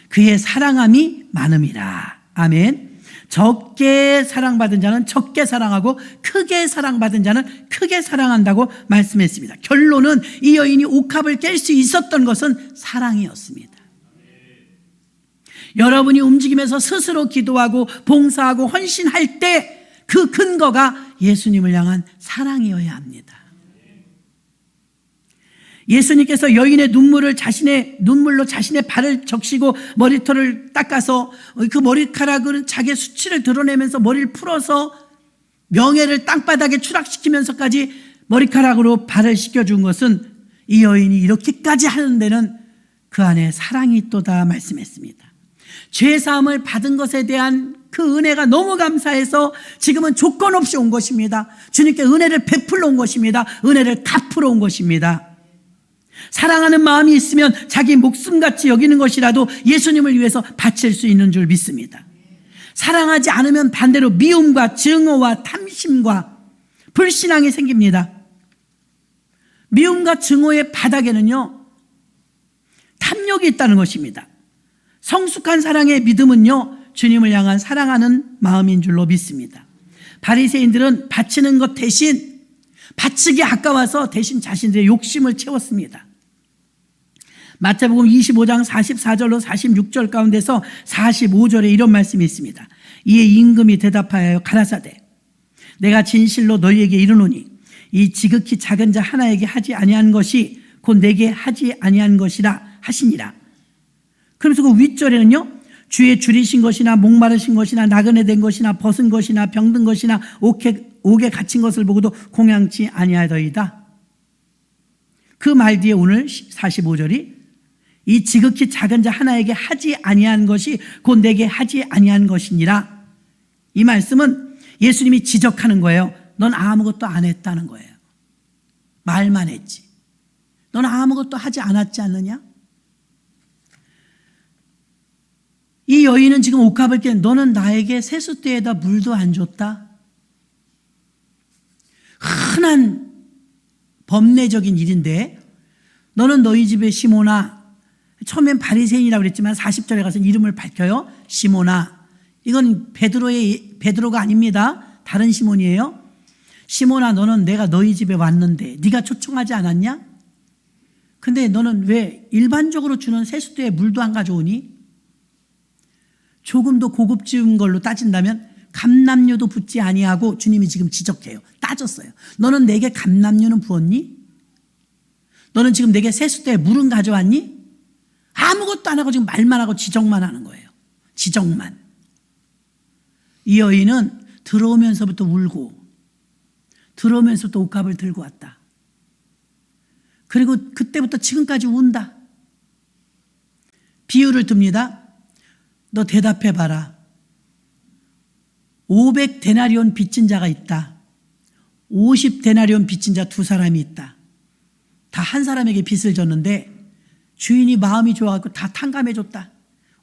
그의 사랑함이 많음이라. 아멘. 적게 사랑받은 자는 적게 사랑하고 크게 사랑받은 자는 크게 사랑한다고 말씀했습니다. 결론은 이 여인이 옥합을 깰 수 있었던 것은 사랑이었습니다. 여러분이 움직이면서 스스로 기도하고 봉사하고 헌신할 때 그 근거가 예수님을 향한 사랑이어야 합니다. 예수님께서 여인의 눈물로 자신의 발을 적시고 머리털을 닦아서 그 머리카락을 자기의 수치를 드러내면서 머리를 풀어서 명예를 땅바닥에 추락시키면서까지 머리카락으로 발을 씻겨준 것은 이 여인이 이렇게까지 하는 데는 그 안에 사랑이 있도다 말씀했습니다. 죄사함을 받은 것에 대한 그 은혜가 너무 감사해서 지금은 조건 없이 온 것입니다. 주님께 은혜를 베풀러 온 것입니다. 은혜를 갚으러 온 것입니다. 사랑하는 마음이 있으면 자기 목숨같이 여기는 것이라도 예수님을 위해서 바칠 수 있는 줄 믿습니다. 사랑하지 않으면 반대로 미움과 증오와 탐심과 불신앙이 생깁니다. 미움과 증오의 바닥에는요, 탐욕이 있다는 것입니다. 성숙한 사랑의 믿음은요, 주님을 향한 사랑하는 마음인 줄로 믿습니다. 바리새인들은 바치는 것 대신 바치기 아까워서 대신 자신들의 욕심을 채웠습니다. 마태복음 25장 44절로 46절 가운데서 45절에 이런 말씀이 있습니다. 이에 임금이 대답하여 가라사대 내가 진실로 너희에게 이르노니 이 지극히 작은 자 하나에게 하지 아니한 것이 곧 내게 하지 아니한 것이라 하시니라. 그러면서 그 윗절에는요, 주의 줄이신 것이나 목마르신 것이나 나그네 된 것이나 벗은 것이나 병든 것이나 옥에 갇힌 것을 보고도 공양치 아니하더이다. 그 말 뒤에 오늘 45절이 이 지극히 작은 자 하나에게 하지 아니한 것이 곧 내게 하지 아니한 것이니라. 이 말씀은 예수님이 지적하는 거예요. 넌 아무것도 안 했다는 거예요. 말만 했지. 넌 아무것도 하지 않았지 않느냐? 이 여인은 지금 옥합을 깨 너는 나에게 세숫대에다 물도 안 줬다. 흔한 범례적인 일인데 너는 너희 집에 시몬아, 처음엔 바리새인이라고 그랬지만 40절에 가서 이름을 밝혀요. 시몬아. 이건 베드로가 아닙니다. 다른 시몬이에요. 시몬아, 너는 내가 너희 집에 왔는데 네가 초청하지 않았냐? 근데 너는 왜 일반적으로 주는 세숫대에 물도 안 가져오니? 조금 더 고급진 걸로 따진다면 감람유도 붓지 아니하고, 주님이 지금 지적해요. 따졌어요. 너는 내게 감람유는 부었니? 너는 지금 내게 세숫대에 물은 가져왔니? 아무것도 안 하고 지금 말만 하고 지적만 하는 거예요. 지적만. 이 여인은 들어오면서부터 울고 들어오면서부터 옥합을 들고 왔다. 그리고 그때부터 지금까지 운다. 비유를 듭니다. 너 대답해봐라. 500데나리온 빚진 자가 있다. 50데나리온 빚진 자 두 사람이 있다. 다 한 사람에게 빚을 졌는데 주인이 마음이 좋아갖고 다 탕감해줬다.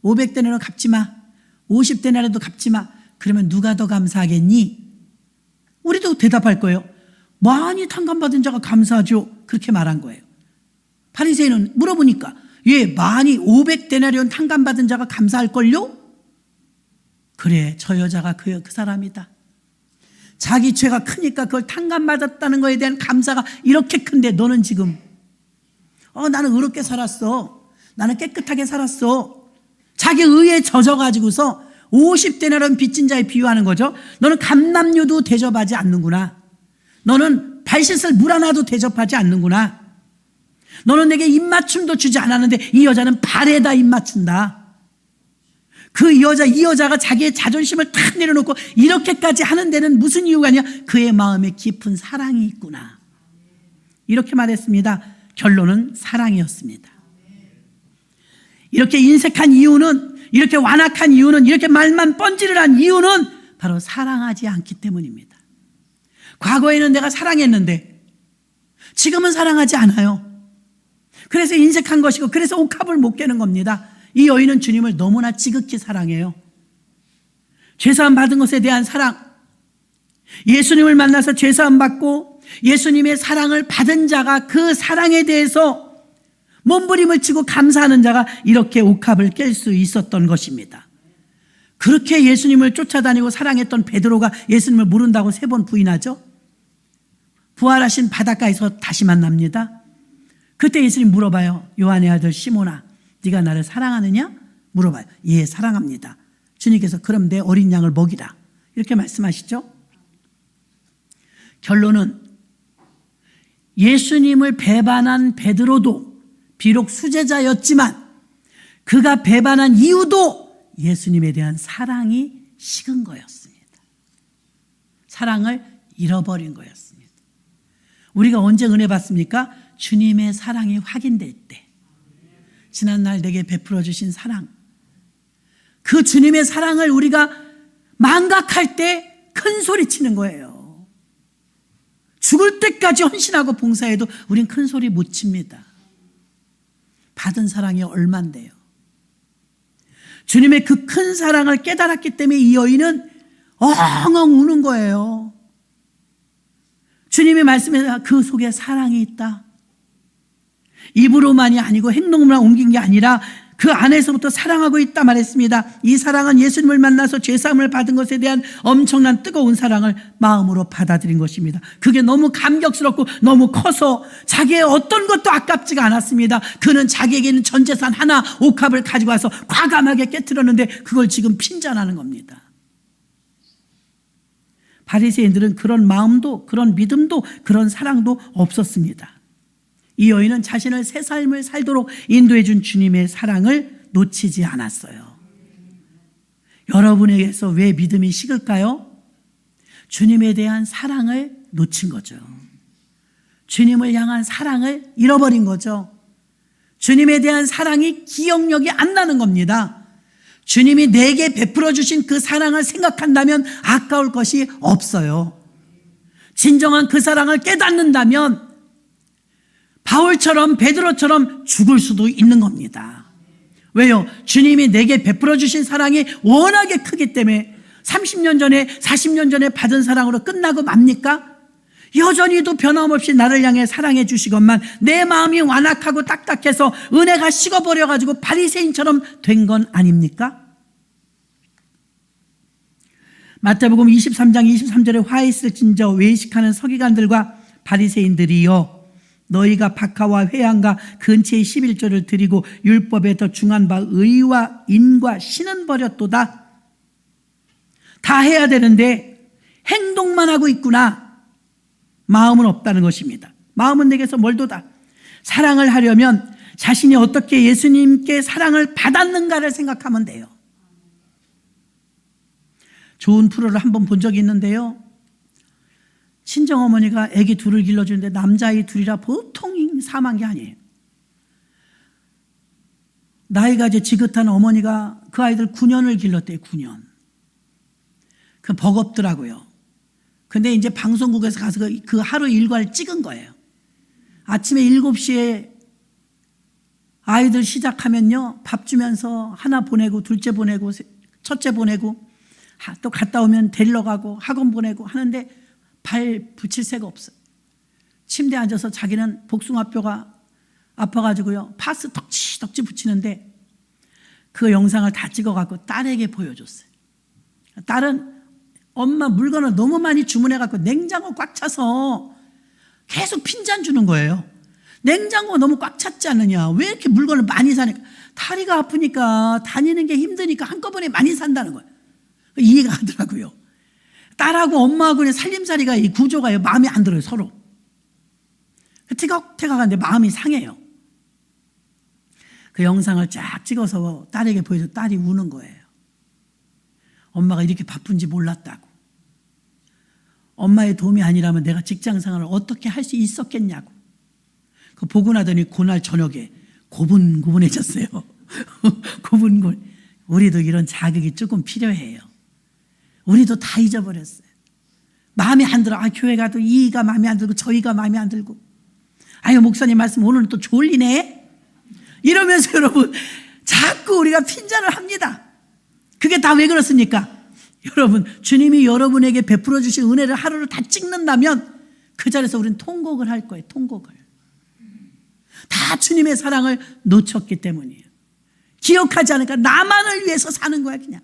500데나리온 갚지 마. 50데나리온도 갚지 마. 그러면 누가 더 감사하겠니? 우리도 대답할 거예요. 많이 탕감받은 자가 감사하죠. 그렇게 말한 거예요. 바리새인은 물어보니까 예, 많이 500데나리온 탕감받은 자가 감사할걸요? 그래, 저 여자가 그 사람이다. 자기 죄가 크니까 그걸 탕감받았다는 거에 대한 감사가 이렇게 큰데 너는 지금 나는 의롭게 살았어. 나는 깨끗하게 살았어. 자기 의에 젖어가지고서 50데나리온 빚진 자에 비유하는 거죠. 너는 감람유도 대접하지 않는구나. 너는 발 씻을 물 하나도 대접하지 않는구나. 너는 내게 입맞춤도 주지 않았는데 이 여자는 발에다 입맞춘다. 이 여자가 자기의 자존심을 탁 내려놓고 이렇게까지 하는 데는 무슨 이유가 아니야? 그의 마음에 깊은 사랑이 있구나. 이렇게 말했습니다. 결론은 사랑이었습니다. 이렇게 인색한 이유는, 이렇게 완악한 이유는, 이렇게 말만 뻔질을 한 이유는 바로 사랑하지 않기 때문입니다. 과거에는 내가 사랑했는데 지금은 사랑하지 않아요. 그래서 인색한 것이고, 그래서 옥합을 못 깨는 겁니다. 이 여인은 주님을 너무나 지극히 사랑해요. 죄사함 받은 것에 대한 사랑, 예수님을 만나서 죄사함 받고 예수님의 사랑을 받은 자가 그 사랑에 대해서 몸부림을 치고 감사하는 자가 이렇게 옥합을 깰 수 있었던 것입니다. 그렇게 예수님을 쫓아다니고 사랑했던 베드로가 예수님을 모른다고 3번 부인하죠. 부활하신 바닷가에서 다시 만납니다. 그때 예수님 물어봐요. 요한의 아들 시몬아, 네가 나를 사랑하느냐? 물어봐요. 예, 사랑합니다. 주님께서 그럼 내 어린 양을 먹이라. 이렇게 말씀하시죠. 결론은 예수님을 배반한 베드로도 비록 수제자였지만 그가 배반한 이유도 예수님에 대한 사랑이 식은 거였습니다. 사랑을 잃어버린 거였습니다. 우리가 언제 은혜 받습니까? 주님의 사랑이 확인될 때. 지난날 내게 베풀어 주신 사랑, 그 주님의 사랑을 우리가 망각할 때 큰 소리 치는 거예요. 죽을 때까지 헌신하고 봉사해도 우린 큰 소리 못 칩니다. 받은 사랑이 얼만데요. 주님의 그 큰 사랑을 깨달았기 때문에 이 여인은 엉엉 우는 거예요. 주님의 말씀에 그 속에 사랑이 있다. 입으로만이 아니고 행동만 옮긴 게 아니라 그 안에서부터 사랑하고 있다 말했습니다. 이 사랑은 예수님을 만나서 죄사함을 받은 것에 대한 엄청난 뜨거운 사랑을 마음으로 받아들인 것입니다. 그게 너무 감격스럽고 너무 커서 자기의 어떤 것도 아깝지가 않았습니다. 그는 자기에게는 전 재산 하나 옥합을 가지고 와서 과감하게 깨뜨렸는데 그걸 지금 핀잔하는 겁니다. 바리새인들은 그런 마음도 그런 믿음도 그런 사랑도 없었습니다. 이 여인은 자신을 새 삶을 살도록 인도해 준 주님의 사랑을 놓치지 않았어요. 여러분에게서 왜 믿음이 식을까요? 주님에 대한 사랑을 놓친 거죠. 주님을 향한 사랑을 잃어버린 거죠. 주님에 대한 사랑이 기억력이 안 나는 겁니다. 주님이 내게 베풀어 주신 그 사랑을 생각한다면 아까울 것이 없어요. 진정한 그 사랑을 깨닫는다면 바울처럼 베드로처럼 죽을 수도 있는 겁니다. 왜요? 주님이 내게 베풀어 주신 사랑이 워낙에 크기 때문에 30년 전에 40년 전에 받은 사랑으로 끝나고 맙니까? 여전히도 변함없이 나를 향해 사랑해 주시건만 내 마음이 완악하고 딱딱해서 은혜가 식어버려가지고 바리새인처럼 된 건 아닙니까? 마태복음 23장 23절에 화 있을진저 외식하는 서기관들과 바리새인들이여 너희가 박하와 회양과 근처의 11조를 드리고 율법에 더 중한 바 의와 인과 신은 버렸도다. 다 해야 되는데 행동만 하고 있구나. 마음은 없다는 것입니다. 마음은 내게서 멀도다. 사랑을 하려면 자신이 어떻게 예수님께 사랑을 받았는가를 생각하면 돼요. 좋은 프로를 한번 본 적이 있는데요. 친정어머니가 아기 둘을 길러주는데 남자아이 둘이라 보통 사망한 게 아니에요. 나이가 이제 지긋한 어머니가 그 아이들 9년을 길렀대요. 9년. 그 버겁더라고요. 근데 이제 방송국에서 가서 그 하루 일과를 찍은 거예요. 아침에 7시에 아이들 시작하면요. 밥 주면서 하나 보내고 둘째 보내고 첫째 보내고 또 갔다 오면 데리러 가고 학원 보내고 하는데 발 붙일 새가 없어요. 침대에 앉아서 자기는 복숭아뼈가 아파가지고요. 파스 덕지 붙이는데 그 영상을 다 찍어갖고 딸에게 보여줬어요. 딸은 엄마 물건을 너무 많이 주문해갖고 냉장고 꽉 차서 계속 핀잔 주는 거예요. 냉장고가 너무 꽉 찼지 않느냐. 왜 이렇게 물건을 많이 사니까. 다리가 아프니까 다니는 게 힘드니까 한꺼번에 많이 산다는 거예요. 이해가 가더라고요. 딸하고 엄마하고의 살림살이가 이 구조가 마음에 안 들어요. 서로. 티격태격한데 마음이 상해요. 그 영상을 쫙 찍어서 딸에게 보여줘. 딸이 우는 거예요. 엄마가 이렇게 바쁜지 몰랐다고. 엄마의 도움이 아니라면 내가 직장생활을 어떻게 할 수 있었겠냐고. 그 보고 나더니 그날 저녁에 고분고분해졌어요. 고분고분. 우리도 이런 자극이 조금 필요해요. 우리도 다 잊어버렸어요. 마음에 안 들어. 교회 가도 이가 마음에 안 들고 저희가 마음에 안 들고. 아유 목사님 말씀 오늘은 또 졸리네. 이러면서 여러분 자꾸 우리가 핀잔을 합니다. 그게 다 왜 그렇습니까? 여러분 주님이 여러분에게 베풀어 주신 은혜를 하루를 다 찍는다면 그 자리에서 우리는 통곡을 할 거예요. 통곡을. 다 주님의 사랑을 놓쳤기 때문이에요. 기억하지 않으니까 나만을 위해서 사는 거야 그냥.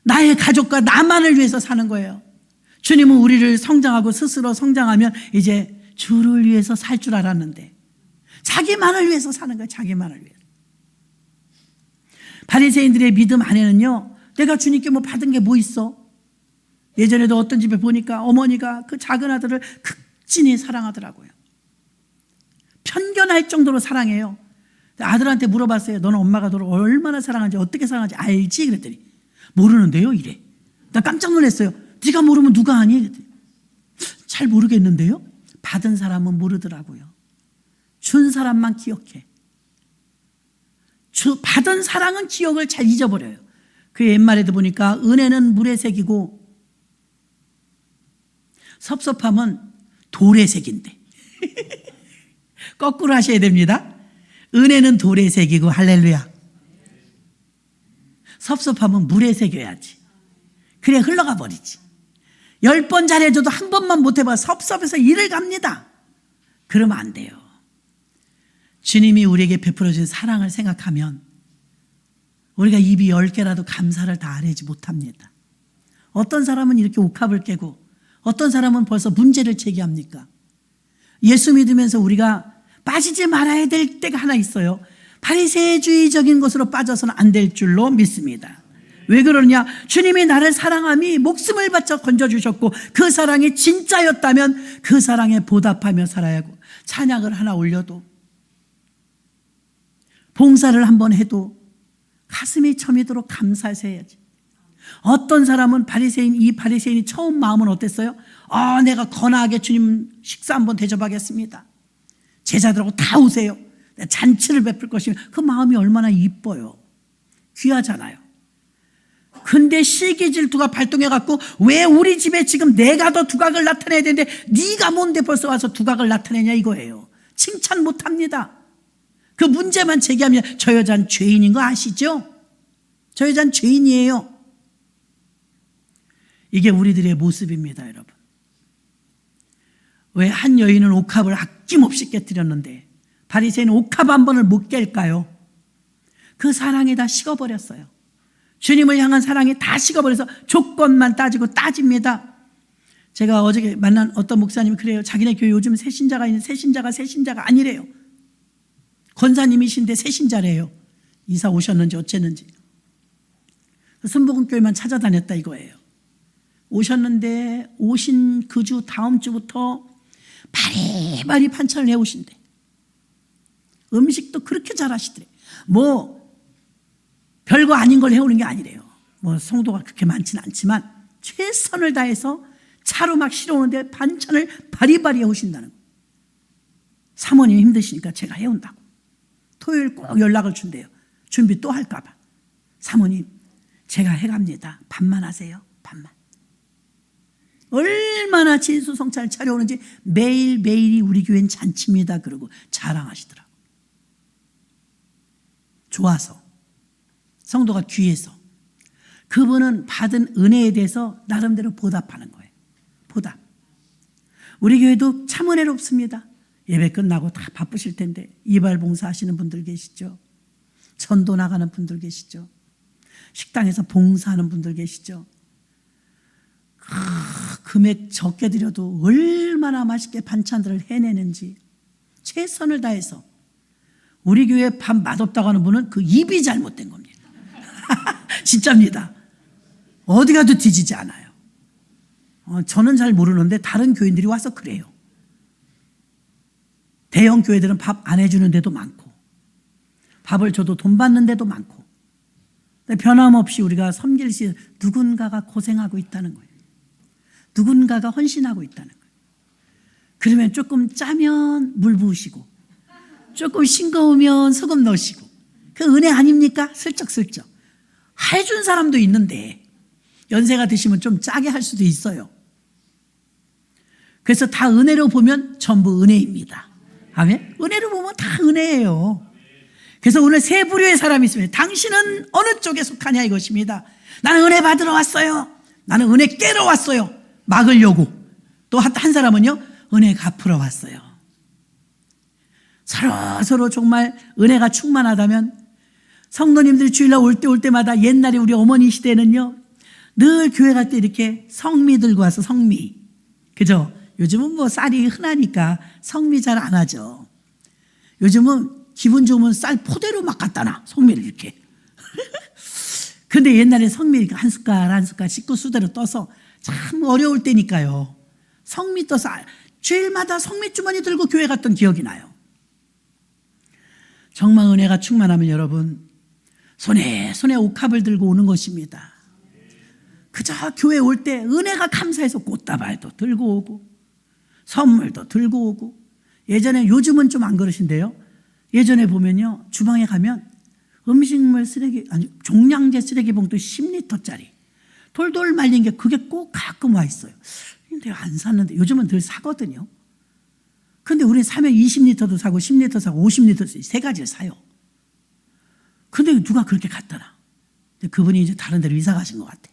나의 가족과 나만을 위해서 사는 거예요. 주님은 우리를 성장하고 스스로 성장하면 이제 주를 위해서 살 줄 알았는데 자기만을 위해서 사는 거예요. 자기만을 위해서. 바리새인들의 믿음 안에는요. 내가 주님께 뭐 받은 게 뭐 있어? 예전에도 어떤 집에 보니까 어머니가 그 작은 아들을 극진히 사랑하더라고요. 편견할 정도로 사랑해요. 아들한테 물어봤어요. 너는 엄마가 너를 얼마나 사랑하는지 어떻게 사랑하는지 알지? 그랬더니 모르는데요? 이래. 나 깜짝 놀랐어요. 네가 모르면 누가 아니? 그랬더니 잘 모르겠는데요? 받은 사람은 모르더라고요. 준 사람만 기억해. 받은 사랑은 기억을 잘 잊어버려요. 그 옛말에도 보니까 은혜는 물에 새기고 섭섭함은 돌에 새긴대. 거꾸로 하셔야 됩니다. 은혜는 돌에 새기고 할렐루야. 섭섭함은 물에 새겨야지. 그래 흘러가 버리지. 10번 잘해줘도 한 번만 못해봐 섭섭해서 일을 갑니다. 그러면 안 돼요. 주님이 우리에게 베풀어 준 사랑을 생각하면 우리가 입이 10개라도 감사를 다 아뢰지 못합니다. 어떤 사람은 이렇게 옥합을 깨고 어떤 사람은 벌써 문제를 제기합니까? 예수 믿으면서 우리가 빠지지 말아야 될 때가 하나 있어요. 바리새주의적인 것으로 빠져서는 안 될 줄로 믿습니다. 왜 그러냐? 주님이 나를 사랑함이 목숨을 바쳐 건져주셨고 그 사랑이 진짜였다면 그 사랑에 보답하며 살아야 하고, 찬양을 하나 올려도 봉사를 한번 해도 가슴이 처미도록 감사해서 해야지. 어떤 사람은 이 바리새인이 처음 마음은 어땠어요? 내가 거나하게 주님 식사 한번 대접하겠습니다. 제자들하고 다 오세요. 잔치를 베풀 것이면 그 마음이 얼마나 이뻐요. 귀하잖아요. 근데 시기 질투가 발동해갖고 왜 우리 집에 지금 내가 더 두각을 나타내야 되는데 네가 뭔데 벌써 와서 두각을 나타내냐 이거예요. 칭찬 못합니다. 그 문제만 제기하면 저 여자는 죄인인 거 아시죠? 저 여자는 죄인이에요. 이게 우리들의 모습입니다, 여러분. 왜 한 여인은 옥합을 아낌없이 깨뜨렸는데 바리새인은 옥합 한 번을 못 깰까요? 그 사랑이 다 식어버렸어요. 주님을 향한 사랑이 다 식어버려서 조건만 따집니다. 제가 어저께 만난 어떤 목사님이 그래요. 자기네 교회 요즘 새신자가 있는 새신자가 아니래요. 권사님이신데 새신자래요. 이사 오셨는지 어쨌는지. 순복음교회만 찾아다녔다 이거예요. 오셨는데 오신 그 주 다음 주부터 바리바리 반찬을 해오신대. 음식도 그렇게 잘하시더래. 별거 아닌 걸 해오는 게 아니래요. 성도가 그렇게 많지는 않지만 최선을 다해서 차로 막 실어오는데 반찬을 바리바리 해오신다는 거예요. 사모님이 힘드시니까 제가 해온다고. 토요일 꼭 연락을 준대요. 준비 또 할까 봐. 사모님 제가 해갑니다. 밥만 하세요. 밥만. 얼마나 진수성찬을 차려오는지 매일매일이 우리 교회는 잔치입니다. 그러고 자랑하시더라고요. 좋아서. 성도가 귀해서. 그분은 받은 은혜에 대해서 나름대로 보답하는 거예요. 보답. 우리 교회도 참 은혜롭습니다. 예배 끝나고 다 바쁘실 텐데 이발 봉사 하시는 분들 계시죠? 전도 나가는 분들 계시죠? 식당에서 봉사하는 분들 계시죠? 금액 적게 드려도 얼마나 맛있게 반찬들을 해내는지 최선을 다해서. 우리 교회 밥 맛없다고 하는 분은 그 입이 잘못된 겁니다. 진짜입니다. 어디 가도 뒤지지 않아요. 저는 잘 모르는데 다른 교인들이 와서 그래요. 대형 교회들은 밥 안 해주는 데도 많고 밥을 줘도 돈 받는 데도 많고, 근데 변함없이 우리가 섬길 시 누군가가 고생하고 있다는 거예요. 누군가가 헌신하고 있다는 거예요. 그러면 조금 짜면 물 부으시고 조금 싱거우면 소금 넣으시고, 그 은혜 아닙니까? 슬쩍슬쩍 해준 사람도 있는데 연세가 드시면 좀 짜게 할 수도 있어요. 그래서 다 은혜로 보면 전부 은혜입니다. 아멘? 은혜로 보면 다 은혜예요. 그래서 오늘 세 부류의 사람이 있습니다. 당신은 어느 쪽에 속하냐 이것입니다. 나는 은혜 받으러 왔어요. 나는 은혜 깨러 왔어요. 막으려고. 또 한 사람은요, 은혜 갚으러 왔어요. 서로 정말 은혜가 충만하다면 성도님들이 주일날 올 때마다 옛날에 우리 어머니 시대는요, 늘 교회 갈 때 이렇게 성미 들고 와서 성미. 그죠? 요즘은 쌀이 흔하니까 성미 잘 안 하죠. 요즘은 기분 좋으면 쌀 포대로 막 갖다 놔. 성미를 이렇게. 근데 옛날에 성미 한 숟갈 한 숟갈 식구 수대로 떠서 참 어려울 때니까요. 성미 떠서 주일마다 성미 주머니 들고 교회 갔던 기억이 나요. 정말 은혜가 충만하면 여러분 손에 옥합을 들고 오는 것입니다. 그저 교회 올 때 은혜가 감사해서 꽃다발도 들고 오고 선물도 들고 오고. 예전에, 요즘은 좀 안 그러신데요, 예전에 보면요 주방에 가면 음식물 쓰레기, 종량제 쓰레기 봉투 10리터짜리 돌돌 말린 게 그게 꼭 가끔 와 있어요. 내가 안 샀는데 요즘은 늘 사거든요. 근데 우리는 사면 20리터도 사고 10리터 사고 50리터 세 가지를 사요. 근데 누가 그렇게 갖다 놔. 그분이 이제 다른 데로 이사 가신 것 같아.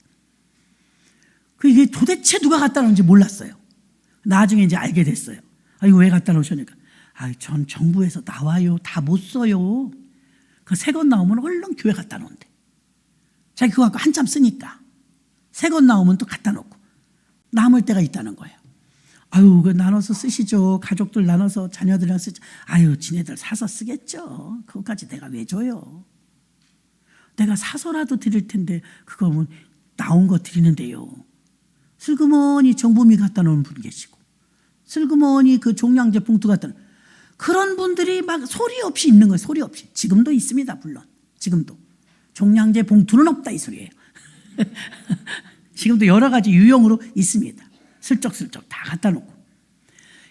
이게 도대체 누가 갖다 놓은지 몰랐어요. 나중에 이제 알게 됐어요. 이거 왜 갖다 놓으셨니까. 전 정부에서 나와요. 다 못 써요. 그 새 것 나오면 얼른 교회 갖다 놓은대. 자기 그거 갖고 한참 쓰니까. 새 것 나오면 또 갖다 놓고. 남을 때가 있다는 거예요. 그 나눠서 쓰시죠. 가족들 나눠서 자녀들이랑 쓰죠. 지네들 사서 쓰겠죠. 그것까지 내가 왜 줘요. 내가 사서라도 드릴 텐데 그거 뭐 나온 거 드리는데요. 슬그머니 정부미 갖다 놓은 분 계시고 슬그머니 그 종량제 봉투 갖다 놓은 그런 분들이 막 소리 없이 있는 거예요. 소리 없이. 지금도 있습니다. 물론. 지금도. 종량제 봉투는 없다 이 소리예요. 지금도 여러 가지 유형으로 있습니다. 슬쩍슬쩍 다 갖다 놓고.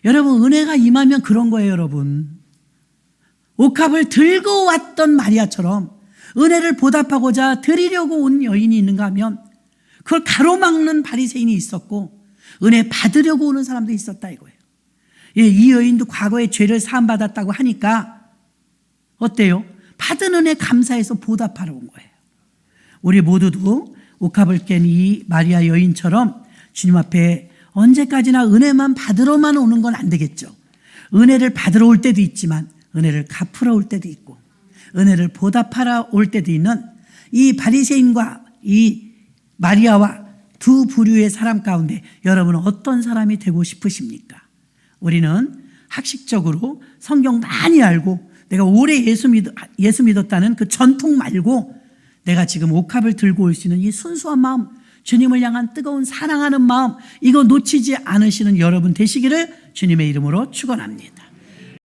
여러분 은혜가 임하면 그런 거예요. 여러분. 옥합을 들고 왔던 마리아처럼 은혜를 보답하고자 드리려고 온 여인이 있는가 하면 그걸 가로막는 바리새인이 있었고 은혜 받으려고 오는 사람도 있었다 이거예요. 이 여인도 과거에 죄를 사함받았다고 하니까 어때요? 받은 은혜 감사해서 보답하러 온 거예요. 우리 모두도 옥합을 깬 이 마리아 여인처럼 주님 앞에 언제까지나 은혜만 받으러만 오는 건 안 되겠죠. 은혜를 받으러 올 때도 있지만 은혜를 갚으러 올 때도 있고 은혜를 보답하러 올 때도 있는 이 바리새인과 이 마리아와 두 부류의 사람 가운데 여러분은 어떤 사람이 되고 싶으십니까? 우리는 학식적으로 성경 많이 알고 내가 오래 예수 믿었다는 그 전통 말고 내가 지금 옥합을 들고 올 수 있는 이 순수한 마음, 주님을 향한 뜨거운 사랑하는 마음, 이거 놓치지 않으시는 여러분 되시기를 주님의 이름으로 축원합니다.